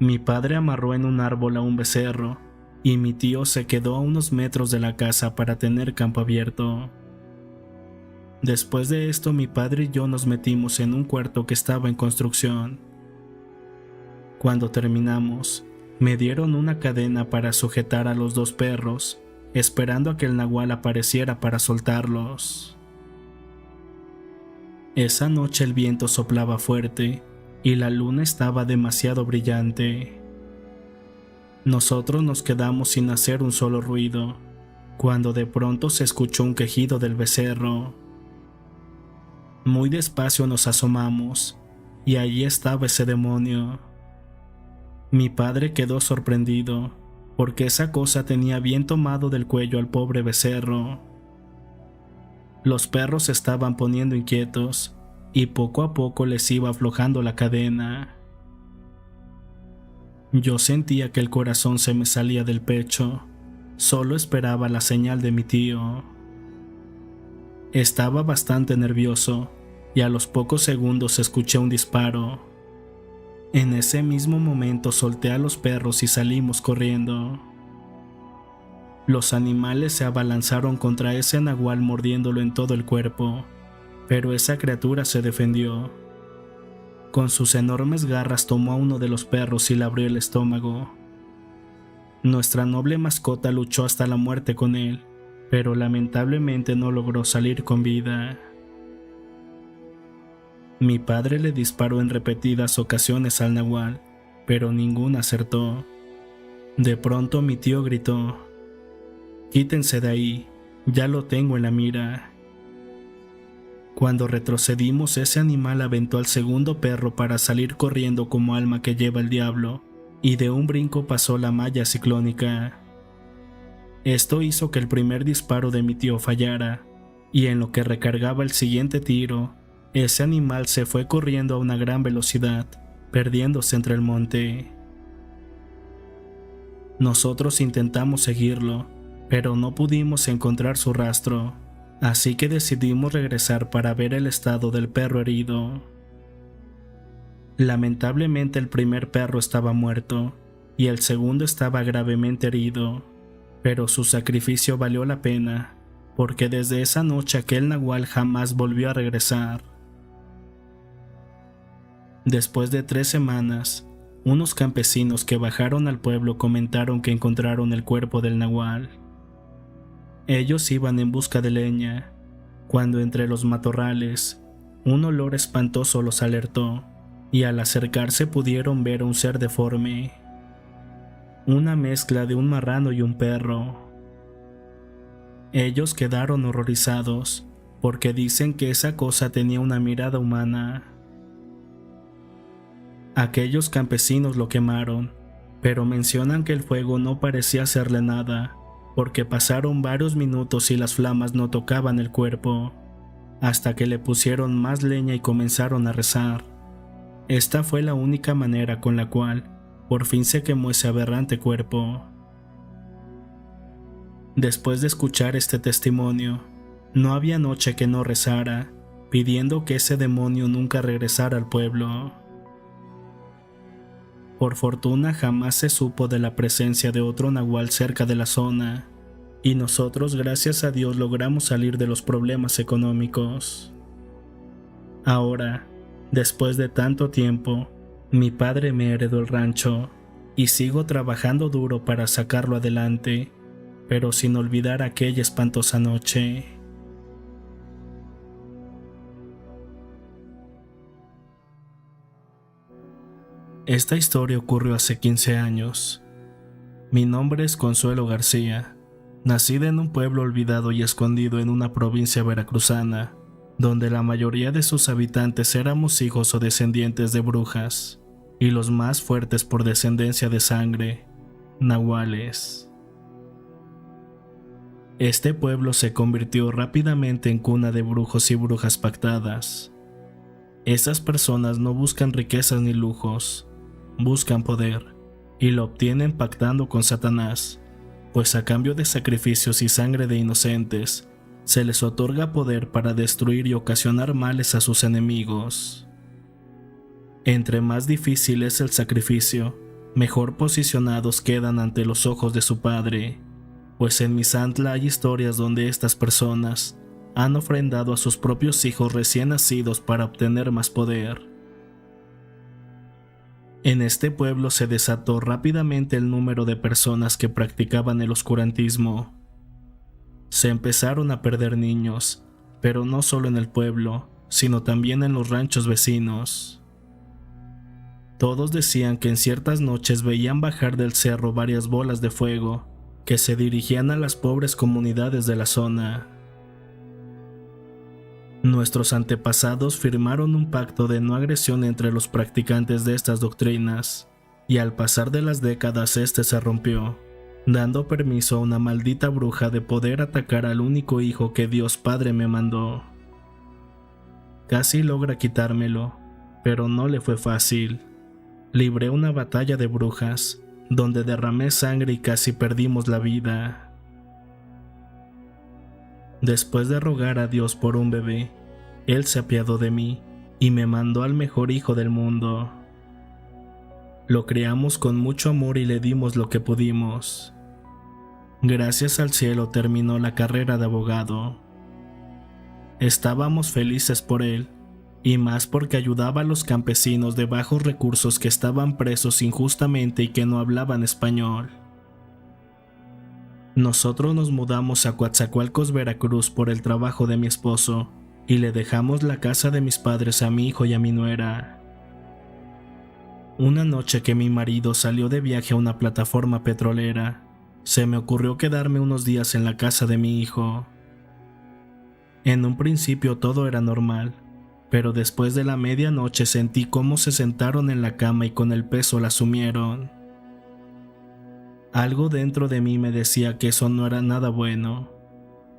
Mi padre amarró en un árbol a un becerro y mi tío se quedó a unos metros de la casa para tener campo abierto. Después de esto, mi padre y yo nos metimos en un cuarto que estaba en construcción. Cuando terminamos, me dieron una cadena para sujetar a los dos perros, esperando a que el nahual apareciera para soltarlos. Esa noche el viento soplaba fuerte y la luna estaba demasiado brillante. Nosotros nos quedamos sin hacer un solo ruido, cuando de pronto se escuchó un quejido del becerro. Muy despacio nos asomamos, y allí estaba ese demonio. Mi padre quedó sorprendido, porque esa cosa tenía bien tomado del cuello al pobre becerro. Los perros se estaban poniendo inquietos, y poco a poco les iba aflojando la cadena. Yo sentía que el corazón se me salía del pecho, solo esperaba la señal de mi tío. Estaba bastante nervioso, y a los pocos segundos escuché un disparo. En ese mismo momento solté a los perros y salimos corriendo. Los animales se abalanzaron contra ese nahual mordiéndolo en todo el cuerpo, pero esa criatura se defendió. Con sus enormes garras tomó a uno de los perros y le abrió el estómago. Nuestra noble mascota luchó hasta la muerte con él, pero lamentablemente no logró salir con vida. Mi padre le disparó en repetidas ocasiones al nahual, pero ninguna acertó. De pronto mi tío gritó: «Quítense de ahí, ya lo tengo en la mira». Cuando retrocedimos, ese animal aventó al segundo perro para salir corriendo como alma que lleva el diablo, y de un brinco pasó la malla ciclónica. Esto hizo que el primer disparo de mi tío fallara, y en lo que recargaba el siguiente tiro, ese animal se fue corriendo a una gran velocidad, perdiéndose entre el monte. Nosotros intentamos seguirlo, pero no pudimos encontrar su rastro, así que decidimos regresar para ver el estado del perro herido. Lamentablemente el primer perro estaba muerto y el segundo estaba gravemente herido, pero su sacrificio valió la pena, porque desde esa noche aquel nahual jamás volvió a regresar. Después de 3 semanas, unos campesinos que bajaron al pueblo comentaron que encontraron el cuerpo del nahual. Ellos iban en busca de leña, cuando entre los matorrales, un olor espantoso los alertó, y al acercarse pudieron ver un ser deforme, una mezcla de un marrano y un perro. Ellos quedaron horrorizados, porque dicen que esa cosa tenía una mirada humana. Aquellos campesinos lo quemaron, pero mencionan que el fuego no parecía hacerle nada, porque pasaron varios minutos y las flamas no tocaban el cuerpo, hasta que le pusieron más leña y comenzaron a rezar. Esta fue la única manera con la cual por fin se quemó ese aberrante cuerpo. Después de escuchar este testimonio, no había noche que no rezara, pidiendo que ese demonio nunca regresara al pueblo. Por fortuna jamás se supo de la presencia de otro nahual cerca de la zona, y nosotros gracias a Dios logramos salir de los problemas económicos. Ahora, después de tanto tiempo, mi padre me heredó el rancho, y sigo trabajando duro para sacarlo adelante, pero sin olvidar aquella espantosa noche. Esta historia ocurrió hace 15 años. Mi nombre es Consuelo García, nacida en un pueblo olvidado y escondido en una provincia veracruzana, donde la mayoría de sus habitantes éramos hijos o descendientes de brujas, y los más fuertes por descendencia de sangre, nahuales. Este pueblo se convirtió rápidamente en cuna de brujos y brujas pactadas. Esas personas no buscan riquezas ni lujos, buscan poder, y lo obtienen pactando con Satanás, pues a cambio de sacrificios y sangre de inocentes, se les otorga poder para destruir y ocasionar males a sus enemigos. Entre más difícil es el sacrificio, mejor posicionados quedan ante los ojos de su padre, pues en Misantla hay historias donde estas personas han ofrendado a sus propios hijos recién nacidos para obtener más poder. En este pueblo se desató rápidamente el número de personas que practicaban el oscurantismo. Se empezaron a perder niños, pero no solo en el pueblo, sino también en los ranchos vecinos. Todos decían que en ciertas noches veían bajar del cerro varias bolas de fuego que se dirigían a las pobres comunidades de la zona. Nuestros antepasados firmaron un pacto de no agresión entre los practicantes de estas doctrinas, y al pasar de las décadas este se rompió, dando permiso a una maldita bruja de poder atacar al único hijo que Dios Padre me mandó. Casi logra quitármelo, pero no le fue fácil. Libré una batalla de brujas, donde derramé sangre y casi perdimos la vida. Después de rogar a Dios por un bebé, Él se apiadó de mí y me mandó al mejor hijo del mundo. Lo criamos con mucho amor y le dimos lo que pudimos. Gracias al cielo terminó la carrera de abogado. Estábamos felices por él, y más porque ayudaba a los campesinos de bajos recursos que estaban presos injustamente y que no hablaban español. Nosotros nos mudamos a Coatzacoalcos, Veracruz por el trabajo de mi esposo, y le dejamos la casa de mis padres a mi hijo y a mi nuera. Una noche que mi marido salió de viaje a una plataforma petrolera, se me ocurrió quedarme unos días en la casa de mi hijo. En un principio todo era normal, pero después de la medianoche sentí cómo se sentaron en la cama y con el peso la sumieron. Algo dentro de mí me decía que eso no era nada bueno.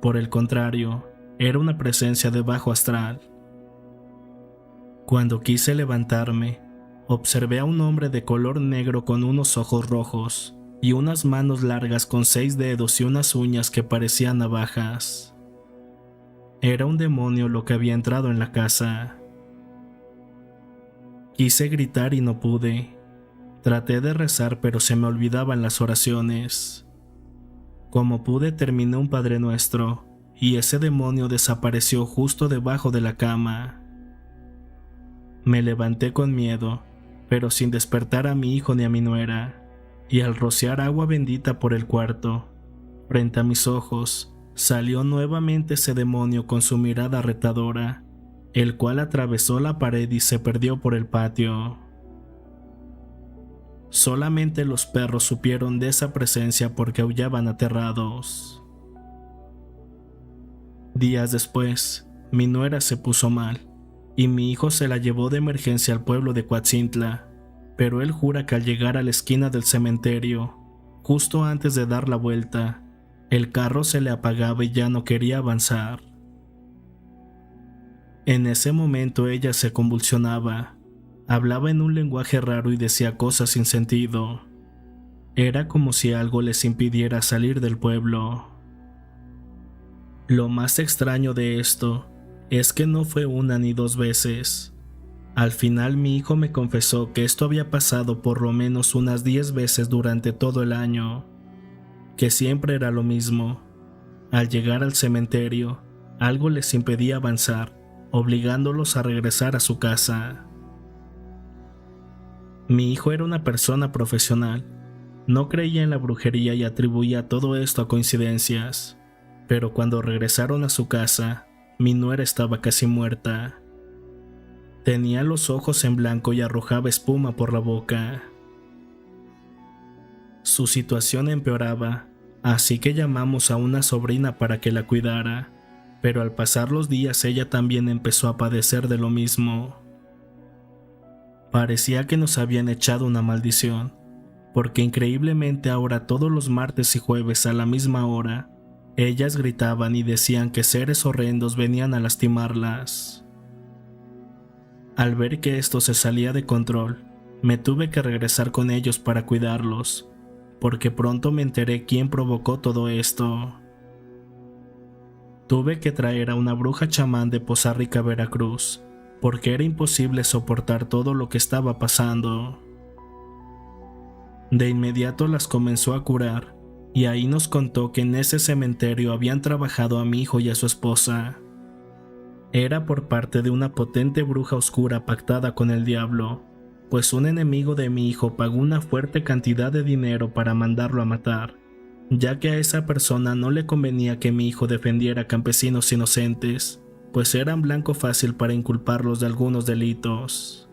Por el contrario, era una presencia de bajo astral. Cuando quise levantarme, observé a un hombre de color negro con unos ojos rojos y unas manos largas con 6 dedos y unas uñas que parecían navajas. Era un demonio lo que había entrado en la casa. Quise gritar y no pude. Traté de rezar, pero se me olvidaban las oraciones. Como pude terminé un Padre Nuestro, y ese demonio desapareció justo debajo de la cama. Me levanté con miedo, pero sin despertar a mi hijo ni a mi nuera, y al rociar agua bendita por el cuarto, frente a mis ojos, salió nuevamente ese demonio con su mirada retadora, el cual atravesó la pared y se perdió por el patio. Solamente los perros supieron de esa presencia porque aullaban aterrados. Días después, mi nuera se puso mal, y mi hijo se la llevó de emergencia al pueblo de Coatzintla, pero él jura que al llegar a la esquina del cementerio, justo antes de dar la vuelta, el carro se le apagaba y ya no quería avanzar. En ese momento ella se convulsionaba, hablaba en un lenguaje raro y decía cosas sin sentido. Era como si algo les impidiera salir del pueblo. Lo más extraño de esto es que no fue una ni 2 veces. Al final mi hijo me confesó que esto había pasado por lo menos unas 10 veces durante todo el año, que siempre era lo mismo. Al llegar al cementerio, algo les impedía avanzar, obligándolos a regresar a su casa. Mi hijo era una persona profesional, no creía en la brujería y atribuía todo esto a coincidencias, pero cuando regresaron a su casa, mi nuera estaba casi muerta. Tenía los ojos en blanco y arrojaba espuma por la boca. Su situación empeoraba, así que llamamos a una sobrina para que la cuidara, pero al pasar los días ella también empezó a padecer de lo mismo. Parecía que nos habían echado una maldición, porque increíblemente ahora todos los martes y jueves a la misma hora, ellas gritaban y decían que seres horrendos venían a lastimarlas. Al ver que esto se salía de control, me tuve que regresar con ellos para cuidarlos, porque pronto me enteré quién provocó todo esto. Tuve que traer a una bruja chamán de Poza Rica, Veracruz, porque era imposible soportar todo lo que estaba pasando. De inmediato las comenzó a curar, y ahí nos contó que en ese cementerio habían trabajado a mi hijo y a su esposa. Era por parte de una potente bruja oscura pactada con el diablo, pues un enemigo de mi hijo pagó una fuerte cantidad de dinero para mandarlo a matar, ya que a esa persona no le convenía que mi hijo defendiera a campesinos inocentes, pues eran blanco fácil para inculparlos de algunos delitos.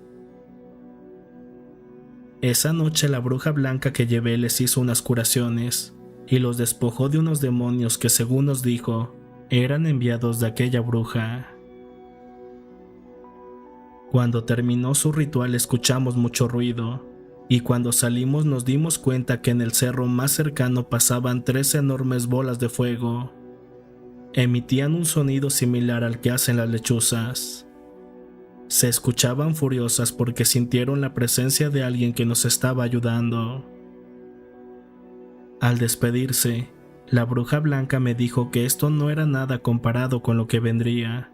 Esa noche la bruja blanca que llevé les hizo unas curaciones y los despojó de unos demonios que, según nos dijo, eran enviados de aquella bruja. Cuando terminó su ritual escuchamos mucho ruido, y cuando salimos nos dimos cuenta que en el cerro más cercano pasaban 3 enormes bolas de fuego. Emitían un sonido similar al que hacen las lechuzas. Se escuchaban furiosas porque sintieron la presencia de alguien que nos estaba ayudando. Al despedirse, la bruja blanca me dijo que esto no era nada comparado con lo que vendría,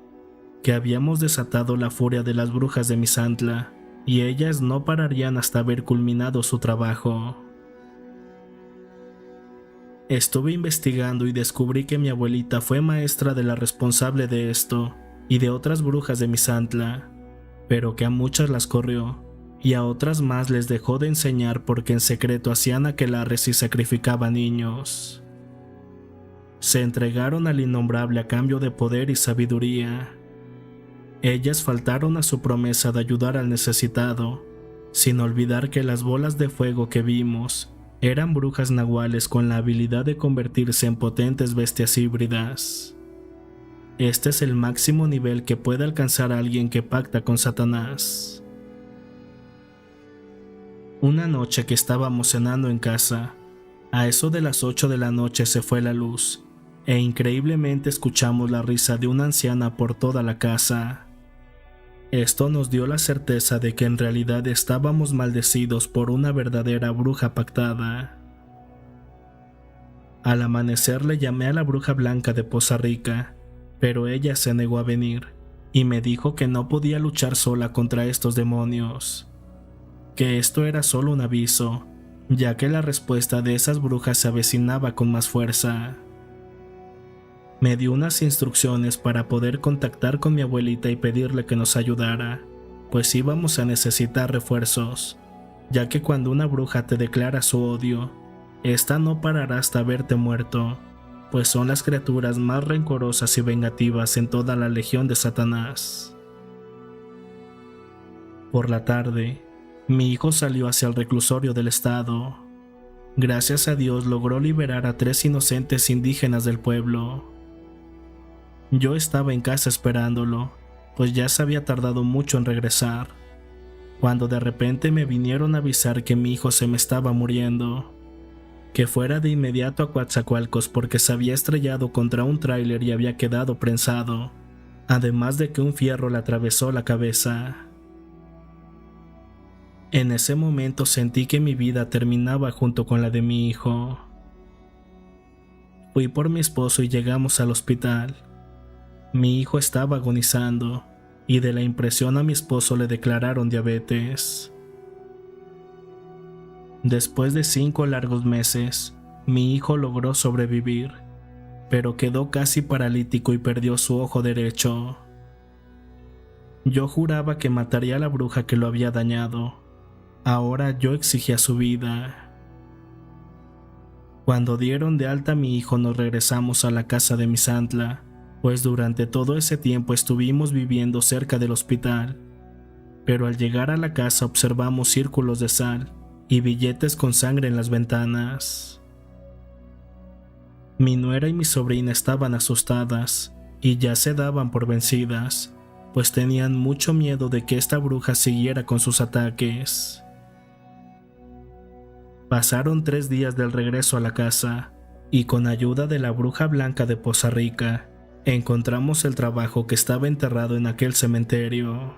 que habíamos desatado la furia de las brujas de Misantla y ellas no pararían hasta haber culminado su trabajo. Estuve investigando y descubrí que mi abuelita fue maestra de la responsable de esto y de otras brujas de Misantla, pero que a muchas las corrió y a otras más les dejó de enseñar porque en secreto hacían aquelarres y sacrificaban niños. Se entregaron al innombrable a cambio de poder y sabiduría. Ellas faltaron a su promesa de ayudar al necesitado, sin olvidar que las bolas de fuego que vimos eran brujas nahuales con la habilidad de convertirse en potentes bestias híbridas. Este es el máximo nivel que puede alcanzar alguien que pacta con Satanás. Una noche que estábamos cenando en casa, a eso de las 8 de la noche se fue la luz, e increíblemente escuchamos la risa de una anciana por toda la casa. Esto nos dio la certeza de que en realidad estábamos maldecidos por una verdadera bruja pactada. Al amanecer le llamé a la bruja blanca de Poza Rica, pero ella se negó a venir y me dijo que no podía luchar sola contra estos demonios, que esto era solo un aviso, ya que la respuesta de esas brujas se avecinaba con más fuerza. Me dio unas instrucciones para poder contactar con mi abuelita y pedirle que nos ayudara, pues íbamos a necesitar refuerzos, ya que cuando una bruja te declara su odio, esta no parará hasta verte muerto, pues son las criaturas más rencorosas y vengativas en toda la legión de Satanás. Por la tarde, mi hijo salió hacia el reclusorio del estado. Gracias a Dios logró liberar a 3 inocentes indígenas del pueblo. Yo estaba en casa esperándolo, pues ya se había tardado mucho en regresar, cuando de repente me vinieron a avisar que mi hijo se me estaba muriendo, que fuera de inmediato a Coatzacoalcos porque se había estrellado contra un tráiler y había quedado prensado, además de que un fierro le atravesó la cabeza. En ese momento sentí que mi vida terminaba junto con la de mi hijo. Fui por mi esposo y llegamos al hospital. Mi hijo estaba agonizando y de la impresión a mi esposo le declararon diabetes. Después de 5 largos meses, mi hijo logró sobrevivir, pero quedó casi paralítico y perdió su ojo derecho. Yo juraba que mataría a la bruja que lo había dañado. Ahora yo exigía su vida. Cuando dieron de alta a mi hijo nos regresamos a la casa de Misantla, pues durante todo ese tiempo estuvimos viviendo cerca del hospital, pero al llegar a la casa observamos círculos de sal y billetes con sangre en las ventanas. Mi nuera y mi sobrina estaban asustadas y ya se daban por vencidas, pues tenían mucho miedo de que esta bruja siguiera con sus ataques. Pasaron 3 días del regreso a la casa y con ayuda de la bruja blanca de Poza Rica, encontramos el trabajo que estaba enterrado en aquel cementerio.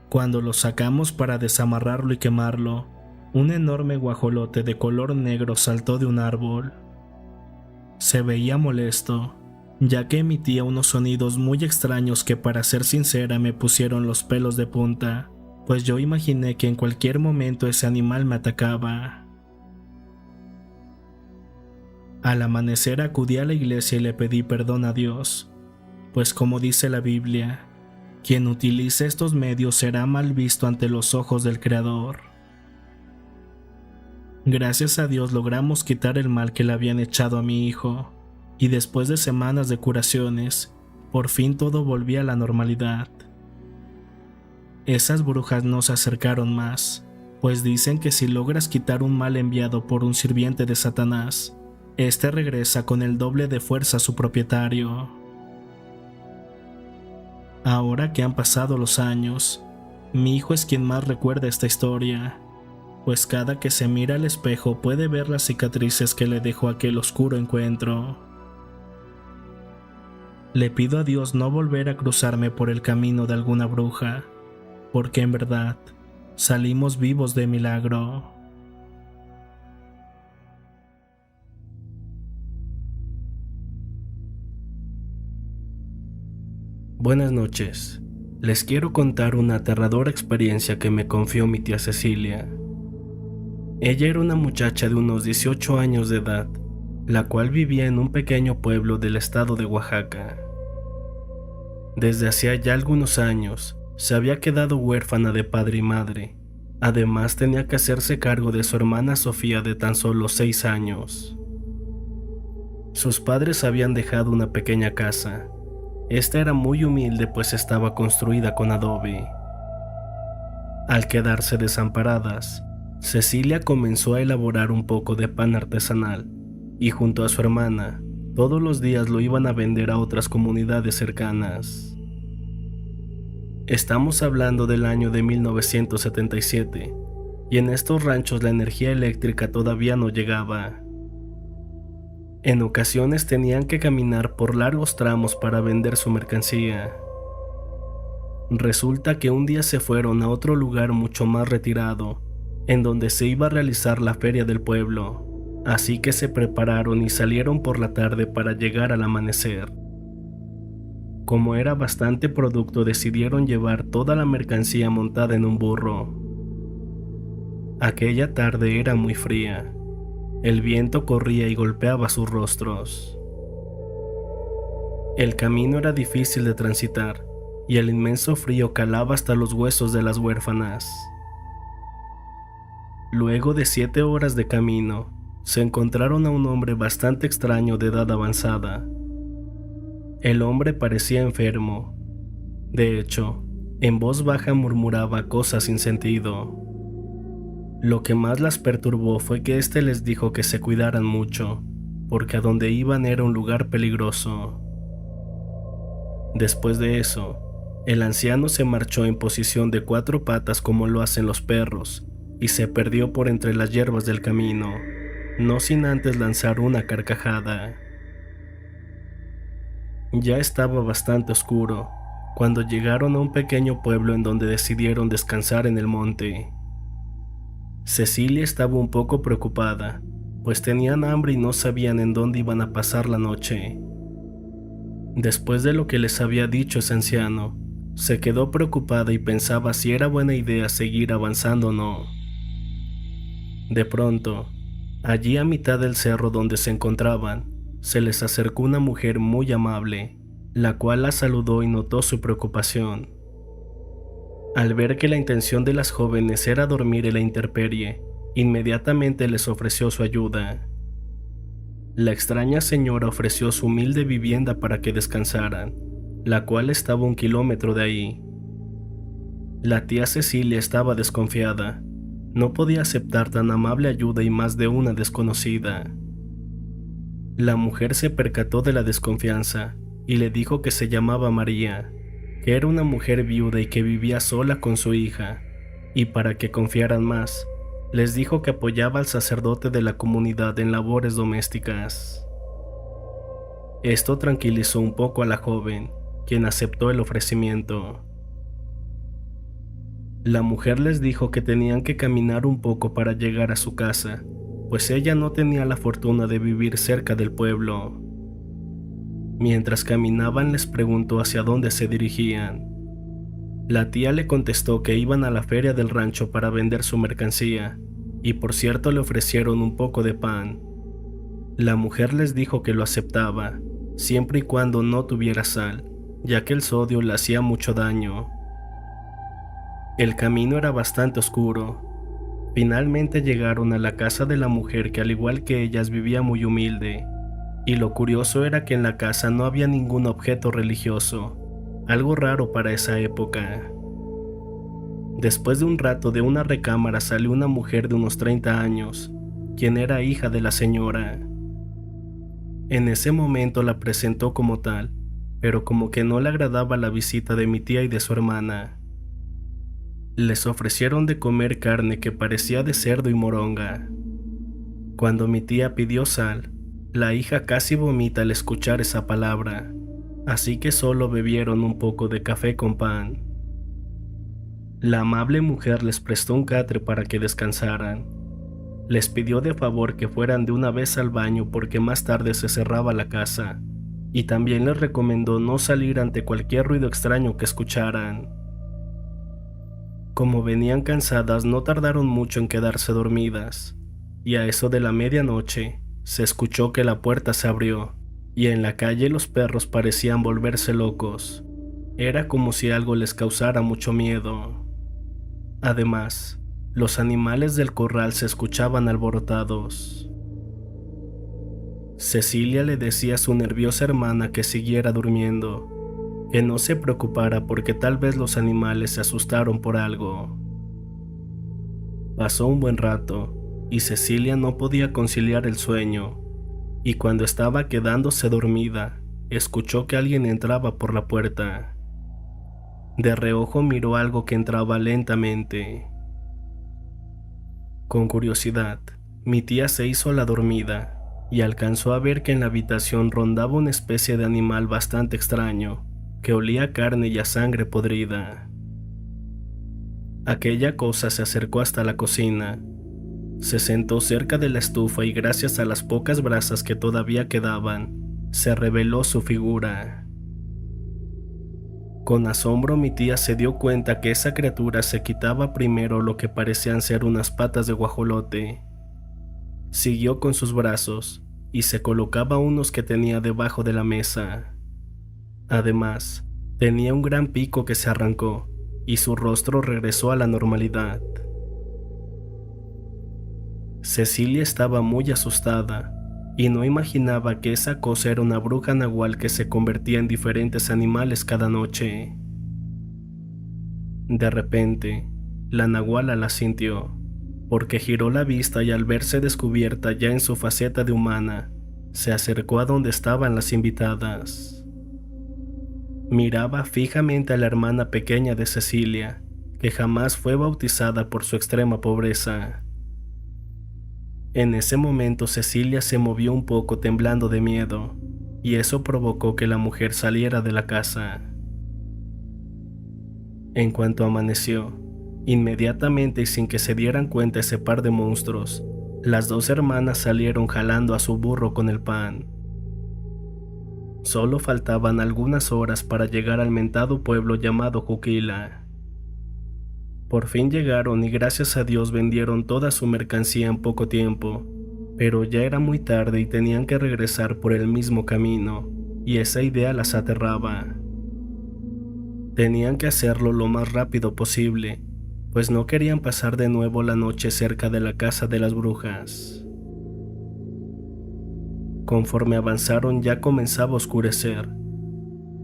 Cuando lo sacamos para desamarrarlo y quemarlo, un enorme guajolote de color negro saltó de un árbol. Se veía molesto ya que emitía unos sonidos muy extraños que, para ser sincera, me pusieron los pelos de punta, pues yo imaginé que en cualquier momento ese animal me atacaba. Al amanecer acudí a la iglesia y le pedí perdón a Dios, pues como dice la Biblia, quien utilice estos medios será mal visto ante los ojos del Creador. Gracias a Dios logramos quitar el mal que le habían echado a mi hijo, y después de semanas de curaciones, por fin todo volvía a la normalidad. Esas brujas no se acercaron más, pues dicen que si logras quitar un mal enviado por un sirviente de Satanás, este regresa con el doble de fuerza a su propietario. Ahora que han pasado los años, mi hijo es quien más recuerda esta historia, pues cada que se mira al espejo puede ver las cicatrices que le dejó aquel oscuro encuentro. Le pido a Dios no volver a cruzarme por el camino de alguna bruja, porque en verdad salimos vivos de milagro. Buenas noches. Les quiero contar una aterradora experiencia que me confió mi tía Cecilia. Ella era una muchacha de unos 18 años de edad, la cual vivía en un pequeño pueblo del estado de Oaxaca. Desde hacía ya algunos años, se había quedado huérfana de padre y madre. Además tenía que hacerse cargo de su hermana Sofía de tan solo 6 años. Sus padres habían dejado una pequeña casa. Esta era muy humilde, pues estaba construida con adobe. Al quedarse desamparadas, Cecilia comenzó a elaborar un poco de pan artesanal y junto a su hermana, todos los días lo iban a vender a otras comunidades cercanas. Estamos hablando del año de 1977 y en estos ranchos la energía eléctrica todavía no llegaba. En ocasiones tenían que caminar por largos tramos para vender su mercancía. Resulta que un día se fueron a otro lugar mucho más retirado, en donde se iba a realizar la feria del pueblo, así que se prepararon y salieron por la tarde para llegar al amanecer. Como era bastante producto, decidieron llevar toda la mercancía montada en un burro. Aquella tarde era muy fría. El viento corría y golpeaba sus rostros. El camino era difícil de transitar y el inmenso frío calaba hasta los huesos de las huérfanas. Luego de 7 horas de camino, se encontraron a un hombre bastante extraño de edad avanzada. El hombre parecía enfermo. De hecho, en voz baja murmuraba cosas sin sentido. Lo que más las perturbó fue que éste les dijo que se cuidaran mucho, porque a donde iban era un lugar peligroso. Después de eso, el anciano se marchó en posición de 4 patas como lo hacen los perros, y se perdió por entre las hierbas del camino, no sin antes lanzar una carcajada. Ya estaba bastante oscuro, cuando llegaron a un pequeño pueblo en donde decidieron descansar en el monte. Cecilia estaba un poco preocupada, pues tenían hambre y no sabían en dónde iban a pasar la noche. Después de lo que les había dicho ese anciano, se quedó preocupada y pensaba si era buena idea seguir avanzando o no. De pronto, allí a mitad del cerro donde se encontraban, se les acercó una mujer muy amable, la cual la saludó y notó su preocupación. Al ver que la intención de las jóvenes era dormir en la intemperie, inmediatamente les ofreció su ayuda. La extraña señora ofreció su humilde vivienda para que descansaran, la cual estaba a 1 kilómetro de ahí. La tía Cecilia estaba desconfiada, no podía aceptar tan amable ayuda y más de una desconocida. La mujer se percató de la desconfianza y le dijo que se llamaba María, que era una mujer viuda y que vivía sola con su hija, y para que confiaran más, les dijo que apoyaba al sacerdote de la comunidad en labores domésticas. Esto tranquilizó un poco a la joven, quien aceptó el ofrecimiento. La mujer les dijo que tenían que caminar un poco para llegar a su casa, pues ella no tenía la fortuna de vivir cerca del pueblo. Mientras caminaban les preguntó hacia dónde se dirigían. La tía le contestó que iban a la feria del rancho para vender su mercancía, y por cierto le ofrecieron un poco de pan. La mujer les dijo que lo aceptaba, siempre y cuando no tuviera sal, ya que el sodio le hacía mucho daño. El camino era bastante oscuro. Finalmente llegaron a la casa de la mujer, que al igual que ellas vivía muy humilde, y lo curioso era que en la casa no había ningún objeto religioso, algo raro para esa época. Después de un rato de una recámara salió una mujer de unos 30 años, quien era hija de la señora. En ese momento la presentó como tal, pero como que no le agradaba la visita de mi tía y de su hermana. Les ofrecieron de comer carne que parecía de cerdo y moronga. Cuando mi tía pidió sal, la hija casi vomita al escuchar esa palabra, así que solo bebieron un poco de café con pan. La amable mujer les prestó un catre para que descansaran. Les pidió de favor que fueran de una vez al baño porque más tarde se cerraba la casa, y también les recomendó no salir ante cualquier ruido extraño que escucharan. Como venían cansadas, no tardaron mucho en quedarse dormidas, y a eso de la medianoche se escuchó que la puerta se abrió, y en la calle los perros parecían volverse locos. Era como si algo les causara mucho miedo. Además, los animales del corral se escuchaban alborotados. Cecilia le decía a su nerviosa hermana que siguiera durmiendo, que no se preocupara porque tal vez los animales se asustaron por algo. Pasó un buen rato y Cecilia no podía conciliar el sueño, y cuando estaba quedándose dormida, escuchó que alguien entraba por la puerta. De reojo miró algo que entraba lentamente. Con curiosidad, mi tía se hizo la dormida y alcanzó a ver que en la habitación rondaba una especie de animal bastante extraño, que olía a carne y a sangre podrida. Aquella cosa se acercó hasta la cocina. Se sentó cerca de la estufa y gracias a las pocas brasas que todavía quedaban, se reveló su figura. Con asombro mi tía se dio cuenta que esa criatura se quitaba primero lo que parecían ser unas patas de guajolote. Siguió con sus brazos y se colocaba unos que tenía debajo de la mesa. Además, tenía un gran pico que se arrancó y su rostro regresó a la normalidad. Cecilia estaba muy asustada y no imaginaba que esa cosa era una bruja nahual que se convertía en diferentes animales cada noche. De repente, la nahuala la sintió, porque giró la vista y al verse descubierta ya en su faceta de humana, se acercó a donde estaban las invitadas. Miraba fijamente a la hermana pequeña de Cecilia, que jamás fue bautizada por su extrema pobreza. En ese momento Cecilia se movió un poco temblando de miedo, y eso provocó que la mujer saliera de la casa. En cuanto amaneció, inmediatamente y sin que se dieran cuenta ese par de monstruos, las dos hermanas salieron jalando a su burro con el pan. Solo faltaban algunas horas para llegar al mentado pueblo llamado Juquila. Por fin llegaron y gracias a Dios vendieron toda su mercancía en poco tiempo, pero ya era muy tarde y tenían que regresar por el mismo camino, y esa idea las aterraba. Tenían que hacerlo lo más rápido posible, pues no querían pasar de nuevo la noche cerca de la casa de las brujas. Conforme avanzaron ya comenzaba a oscurecer.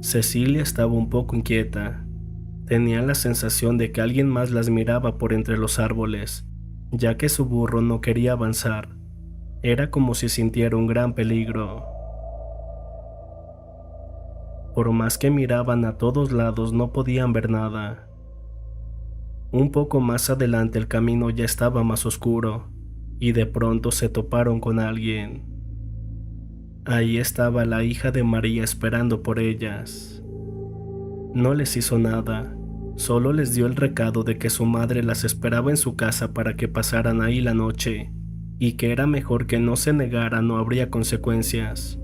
Cecilia estaba un poco inquieta. Tenía la sensación de que alguien más las miraba por entre los árboles, ya que su burro no quería avanzar. Era como si sintiera un gran peligro. Por más que miraban a todos lados no podían ver nada. Un poco más adelante el camino ya estaba más oscuro, y de pronto se toparon con alguien. Ahí estaba la hija de María esperando por ellas. No les hizo nada, solo les dio el recado de que su madre las esperaba en su casa para que pasaran ahí la noche, y que era mejor que no se negaran o habría consecuencias.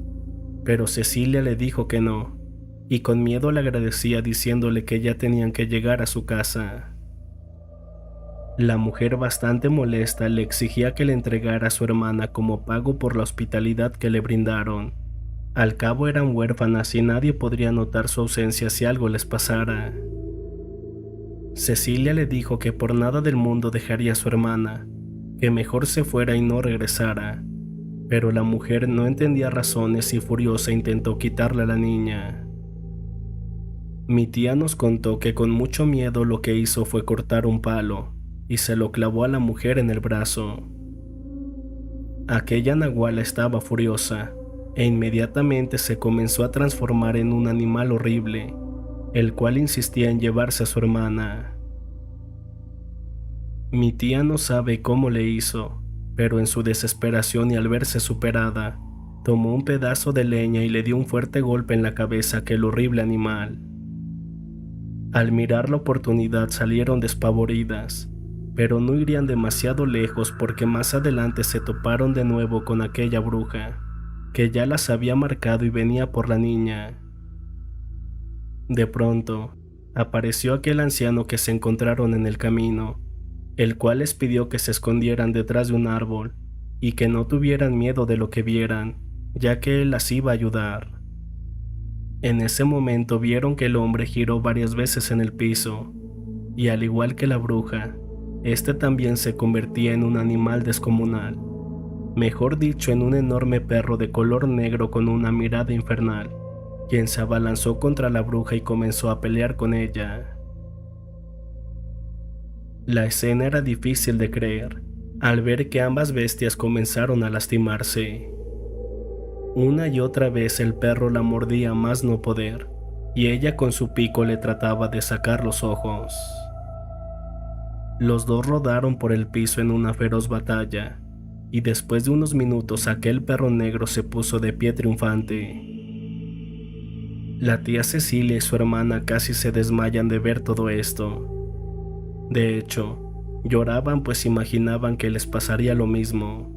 pero Cecilia le dijo que no, y con miedo le agradecía diciéndole que ya tenían que llegar a su casa. La mujer, bastante molesta, le exigía que le entregara a su hermana como pago por la hospitalidad que le brindaron. Al cabo eran huérfanas y nadie podría notar su ausencia si algo les pasara. Cecilia le dijo que por nada del mundo dejaría a su hermana, que mejor se fuera y no regresara, pero la mujer no entendía razones y furiosa intentó quitarle a la niña. Mi tía nos contó que con mucho miedo lo que hizo fue cortar un palo y se lo clavó a la mujer en el brazo. Aquella nahuala estaba furiosa e inmediatamente se comenzó a transformar en un animal horrible, el cual insistía en llevarse a su hermana. Mi tía no sabe cómo le hizo, pero en su desesperación y al verse superada, tomó un pedazo de leña y le dio un fuerte golpe en la cabeza a aquel horrible animal. Al mirar la oportunidad salieron despavoridas, pero no irían demasiado lejos porque más adelante se toparon de nuevo con aquella bruja, que ya las había marcado y venía por la niña. De pronto, apareció aquel anciano que se encontraron en el camino, el cual les pidió que se escondieran detrás de un árbol y que no tuvieran miedo de lo que vieran, ya que él las iba a ayudar. En ese momento vieron que el hombre giró varias veces en el piso, y al igual que la bruja, este también se convertía en un animal descomunal, mejor dicho, en un enorme perro de color negro con una mirada infernal, quien se abalanzó contra la bruja y comenzó a pelear con ella. La escena era difícil de creer, al ver que ambas bestias comenzaron a lastimarse. Una y otra vez el perro la mordía a más no poder, y ella con su pico le trataba de sacar los ojos. Los dos rodaron por el piso en una feroz batalla, y después de unos minutos aquel perro negro se puso de pie triunfante. La tía Cecilia y su hermana casi se desmayan de ver todo esto. De hecho, lloraban pues imaginaban que les pasaría lo mismo.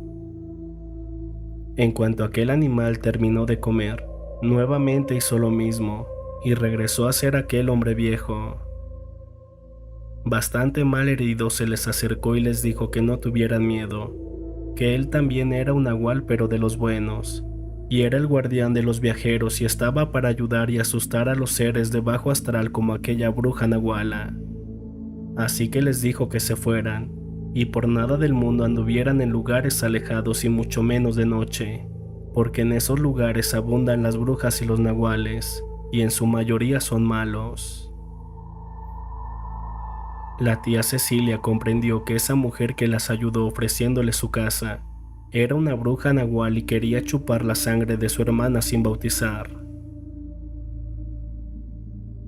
En cuanto aquel animal terminó de comer, nuevamente hizo lo mismo y regresó a ser aquel hombre viejo. Bastante mal herido se les acercó y les dijo que no tuvieran miedo, que él también era un nahual pero de los buenos, y era el guardián de los viajeros y estaba para ayudar y asustar a los seres de bajo astral como aquella bruja nahuala. Así que les dijo que se fueran, y por nada del mundo anduvieran en lugares alejados y mucho menos de noche, porque en esos lugares abundan las brujas y los nahuales, y en su mayoría son malos. La tía Cecilia comprendió que esa mujer que las ayudó ofreciéndole su casa era una bruja nahual y quería chupar la sangre de su hermana sin bautizar.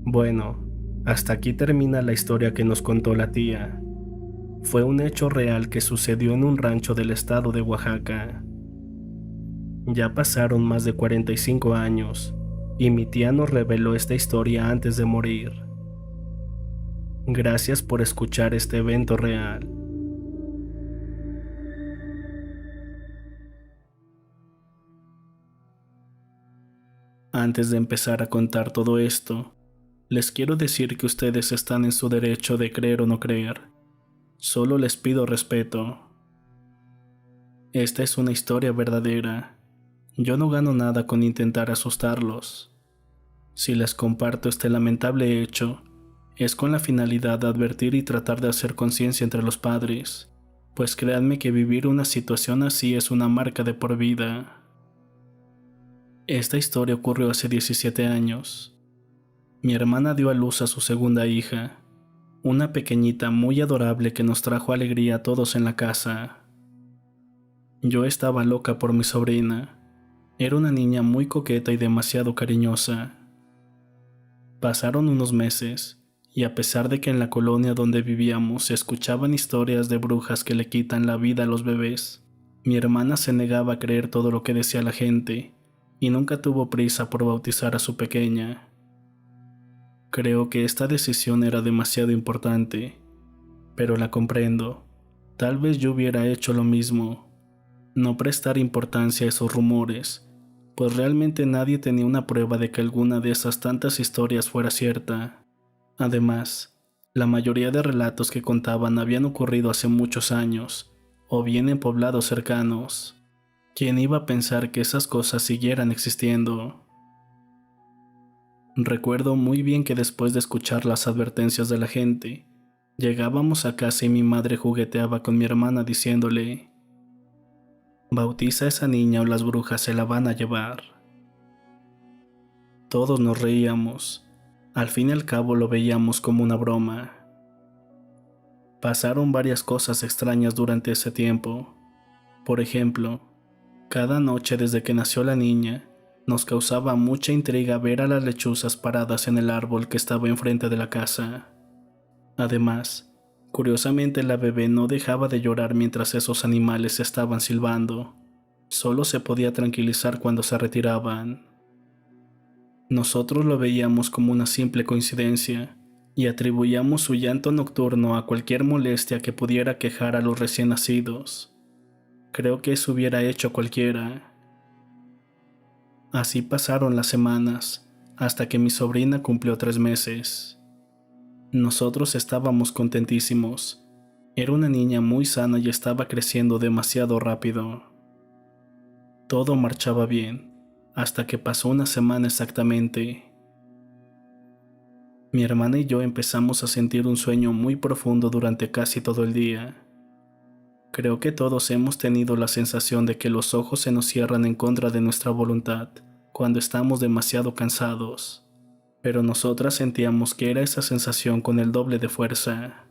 Bueno, hasta aquí termina la historia que nos contó la tía. Fue un hecho real que sucedió en un rancho del estado de Oaxaca. Ya pasaron más de 45 años y mi tía nos reveló esta historia antes de morir. Gracias por escuchar este evento real. Antes de empezar a contar todo esto, les quiero decir que ustedes están en su derecho de creer o no creer. Solo les pido respeto. Esta es una historia verdadera. Yo no gano nada con intentar asustarlos. Si les comparto este lamentable hecho, es con la finalidad de advertir y tratar de hacer conciencia entre los padres, pues créanme que vivir una situación así es una marca de por vida. Esta historia ocurrió hace 17 años. Mi hermana dio a luz a su segunda hija, una pequeñita muy adorable que nos trajo alegría a todos en la casa. Yo estaba loca por mi sobrina. Era una niña muy coqueta y demasiado cariñosa. Pasaron unos meses, y a pesar de que en la colonia donde vivíamos se escuchaban historias de brujas que le quitan la vida a los bebés, mi hermana se negaba a creer todo lo que decía la gente, y nunca tuvo prisa por bautizar a su pequeña. Creo que esta decisión era demasiado importante, pero la comprendo. Tal vez yo hubiera hecho lo mismo. No prestar importancia a esos rumores, pues realmente nadie tenía una prueba de que alguna de esas tantas historias fuera cierta. Además, la mayoría de relatos que contaban habían ocurrido hace muchos años, o bien en poblados cercanos. ¿Quién iba a pensar que esas cosas siguieran existiendo? Recuerdo muy bien que después de escuchar las advertencias de la gente, llegábamos a casa y mi madre jugueteaba con mi hermana diciéndole: «Bautiza a esa niña o las brujas se la van a llevar». Todos nos reíamos. Al fin y al cabo lo veíamos como una broma. Pasaron varias cosas extrañas durante ese tiempo. Por ejemplo, cada noche desde que nació la niña, nos causaba mucha intriga ver a las lechuzas paradas en el árbol que estaba enfrente de la casa. Además, curiosamente la bebé no dejaba de llorar mientras esos animales estaban silbando. Solo se podía tranquilizar cuando se retiraban. Nosotros lo veíamos como una simple coincidencia y atribuíamos su llanto nocturno a cualquier molestia que pudiera quejar a los recién nacidos. Creo que eso hubiera hecho cualquiera. Así pasaron las semanas, hasta que mi sobrina cumplió 3 meses. Nosotros estábamos contentísimos. Era una niña muy sana y estaba creciendo demasiado rápido. Todo marchaba bien, hasta que pasó una semana exactamente. Mi hermana y yo empezamos a sentir un sueño muy profundo durante casi todo el día. Creo que todos hemos tenido la sensación de que los ojos se nos cierran en contra de nuestra voluntad cuando estamos demasiado cansados, pero nosotras sentíamos que era esa sensación con el doble de fuerza.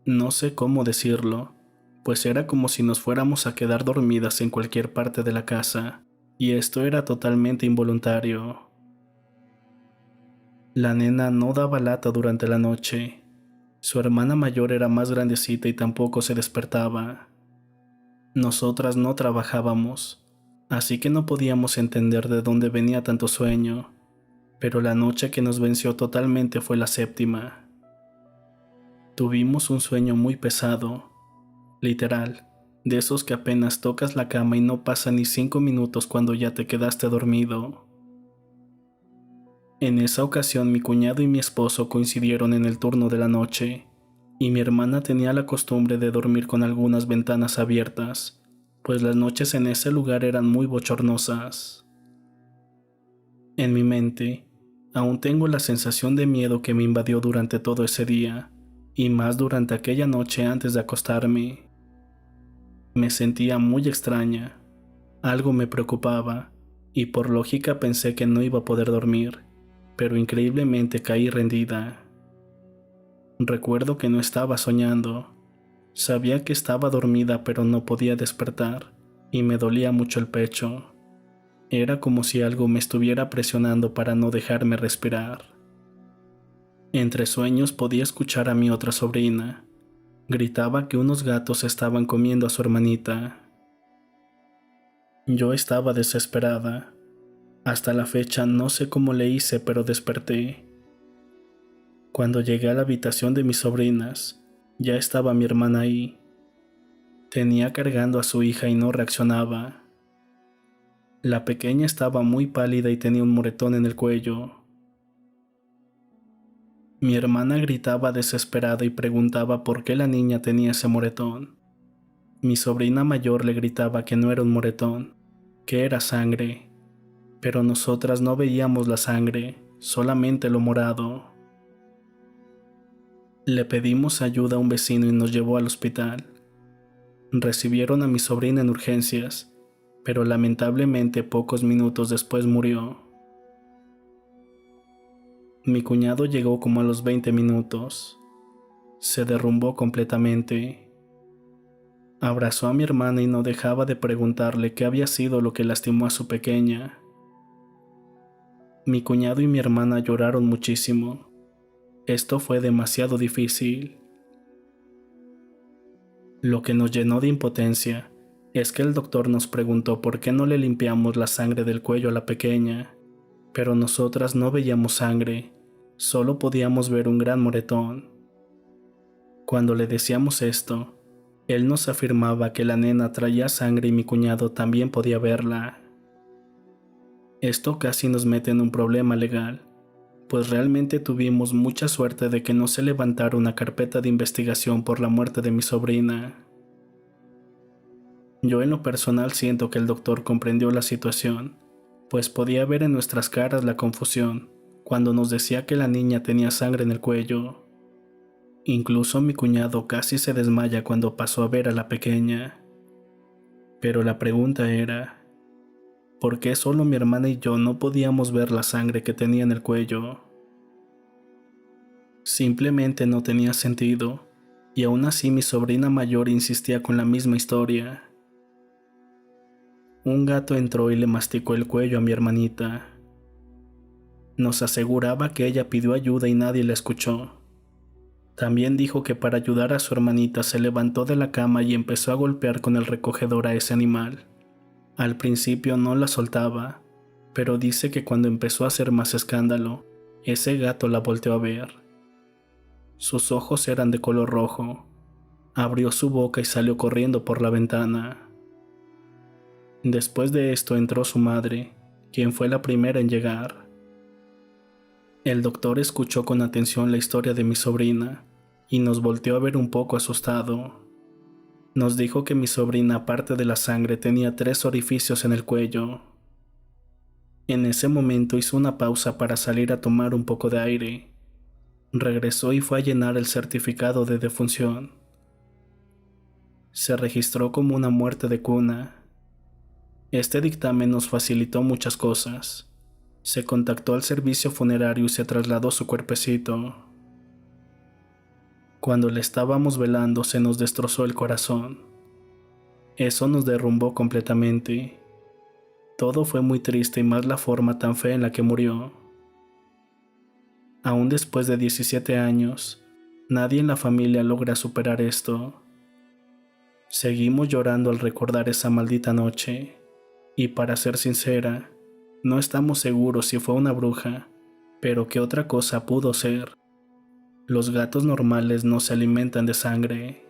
No sé cómo decirlo, pues era como si nos fuéramos a quedar dormidas en cualquier parte de la casa, y esto era totalmente involuntario. La nena no daba lata durante la noche. Su hermana mayor era más grandecita y tampoco se despertaba. Nosotras no trabajábamos, así que no podíamos entender de dónde venía tanto sueño, pero la noche que nos venció totalmente fue la séptima. Tuvimos un sueño muy pesado, literal, de esos que apenas tocas la cama y no pasan ni 5 minutos cuando ya te quedaste dormido. En esa ocasión mi cuñado y mi esposo coincidieron en el turno de la noche, y mi hermana tenía la costumbre de dormir con algunas ventanas abiertas, pues las noches en ese lugar eran muy bochornosas. En mi mente, aún tengo la sensación de miedo que me invadió durante todo ese día, y más durante aquella noche antes de acostarme. Me sentía muy extraña, algo me preocupaba, y por lógica pensé que no iba a poder dormir, pero increíblemente caí rendida. Recuerdo que no estaba soñando. Sabía que estaba dormida pero no podía despertar, y me dolía mucho el pecho. Era como si algo me estuviera presionando para no dejarme respirar. Entre sueños podía escuchar a mi otra sobrina. Gritaba que unos gatos estaban comiendo a su hermanita. Yo estaba desesperada. Hasta la fecha no sé cómo le hice, pero desperté. Cuando llegué a la habitación de mis sobrinas, ya estaba mi hermana ahí. Tenía cargando a su hija y no reaccionaba. La pequeña estaba muy pálida y tenía un moretón en el cuello. Mi hermana gritaba desesperada y preguntaba por qué la niña tenía ese moretón. Mi sobrina mayor le gritaba que no era un moretón, que era sangre, pero nosotras no veíamos la sangre, solamente lo morado. Le pedimos ayuda a un vecino y nos llevó al hospital. Recibieron a mi sobrina en urgencias, pero lamentablemente pocos minutos después murió. Mi cuñado llegó como a los 20 minutos. Se derrumbó completamente. Abrazó a mi hermana y no dejaba de preguntarle qué había sido lo que lastimó a su pequeña. Mi cuñado y mi hermana lloraron muchísimo. Esto fue demasiado difícil. Lo que nos llenó de impotencia es que el doctor nos preguntó por qué no le limpiamos la sangre del cuello a la pequeña, pero nosotras no veíamos sangre, solo podíamos ver un gran moretón. Cuando le decíamos esto, él nos afirmaba que la nena traía sangre y mi cuñado también podía verla. Esto casi nos mete en un problema legal, pues realmente tuvimos mucha suerte de que no se levantara una carpeta de investigación por la muerte de mi sobrina. Yo en lo personal siento que el doctor comprendió la situación, pues podía ver en nuestras caras la confusión cuando nos decía que la niña tenía sangre en el cuello. Incluso mi cuñado casi se desmaya cuando pasó a ver a la pequeña. Pero la pregunta era, ¿por qué solo mi hermana y yo no podíamos ver la sangre que tenía en el cuello? Simplemente no tenía sentido, y aún así mi sobrina mayor insistía con la misma historia. Un gato entró y le masticó el cuello a mi hermanita. Nos aseguraba que ella pidió ayuda y nadie la escuchó. También dijo que para ayudar a su hermanita se levantó de la cama y empezó a golpear con el recogedor a ese animal. Al principio no la soltaba, pero dice que cuando empezó a hacer más escándalo, ese gato la volteó a ver. Sus ojos eran de color rojo. Abrió su boca y salió corriendo por la ventana. Después de esto entró su madre, quien fue la primera en llegar. El doctor escuchó con atención la historia de mi sobrina y nos volteó a ver un poco asustado. Nos dijo que mi sobrina, aparte de la sangre, tenía 3 orificios en el cuello. En ese momento hizo una pausa para salir a tomar un poco de aire. Regresó y fue a llenar el certificado de defunción. Se registró como una muerte de cuna. Este dictamen nos facilitó muchas cosas. Se contactó al servicio funerario y se trasladó su cuerpecito. Cuando le estábamos velando se nos destrozó el corazón. Eso nos derrumbó completamente. Todo fue muy triste y más la forma tan fea en la que murió. Aún después de 17 años, nadie en la familia logra superar esto. Seguimos llorando al recordar esa maldita noche, y para ser sincera, no estamos seguros si fue una bruja, pero qué otra cosa pudo ser. Los gatos normales no se alimentan de sangre.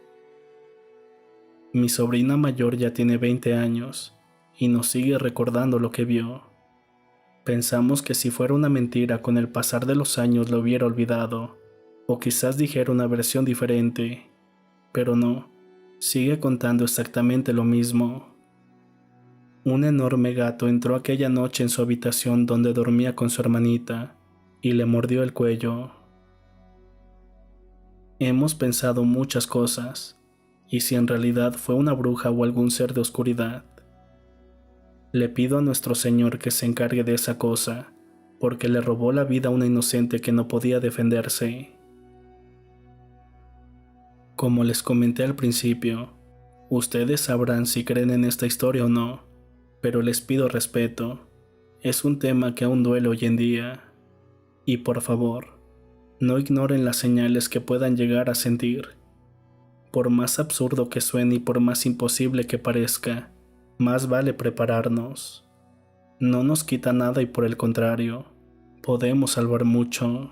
Mi sobrina mayor ya tiene 20 años y nos sigue recordando lo que vio. Pensamos que si fuera una mentira con el pasar de los años lo hubiera olvidado, o quizás dijera una versión diferente, pero no, sigue contando exactamente lo mismo. Un enorme gato entró aquella noche en su habitación donde dormía con su hermanita y le mordió el cuello. Hemos pensado muchas cosas, y si en realidad fue una bruja o algún ser de oscuridad. Le pido a nuestro Señor que se encargue de esa cosa, porque le robó la vida a una inocente que no podía defenderse. Como les comenté al principio, ustedes sabrán si creen en esta historia o no, pero les pido respeto. Es un tema que aún duele hoy en día. Y por favor, no ignoren las señales que puedan llegar a sentir. Por más absurdo que suene y por más imposible que parezca, más vale prepararnos. No nos quita nada y por el contrario, podemos salvar mucho.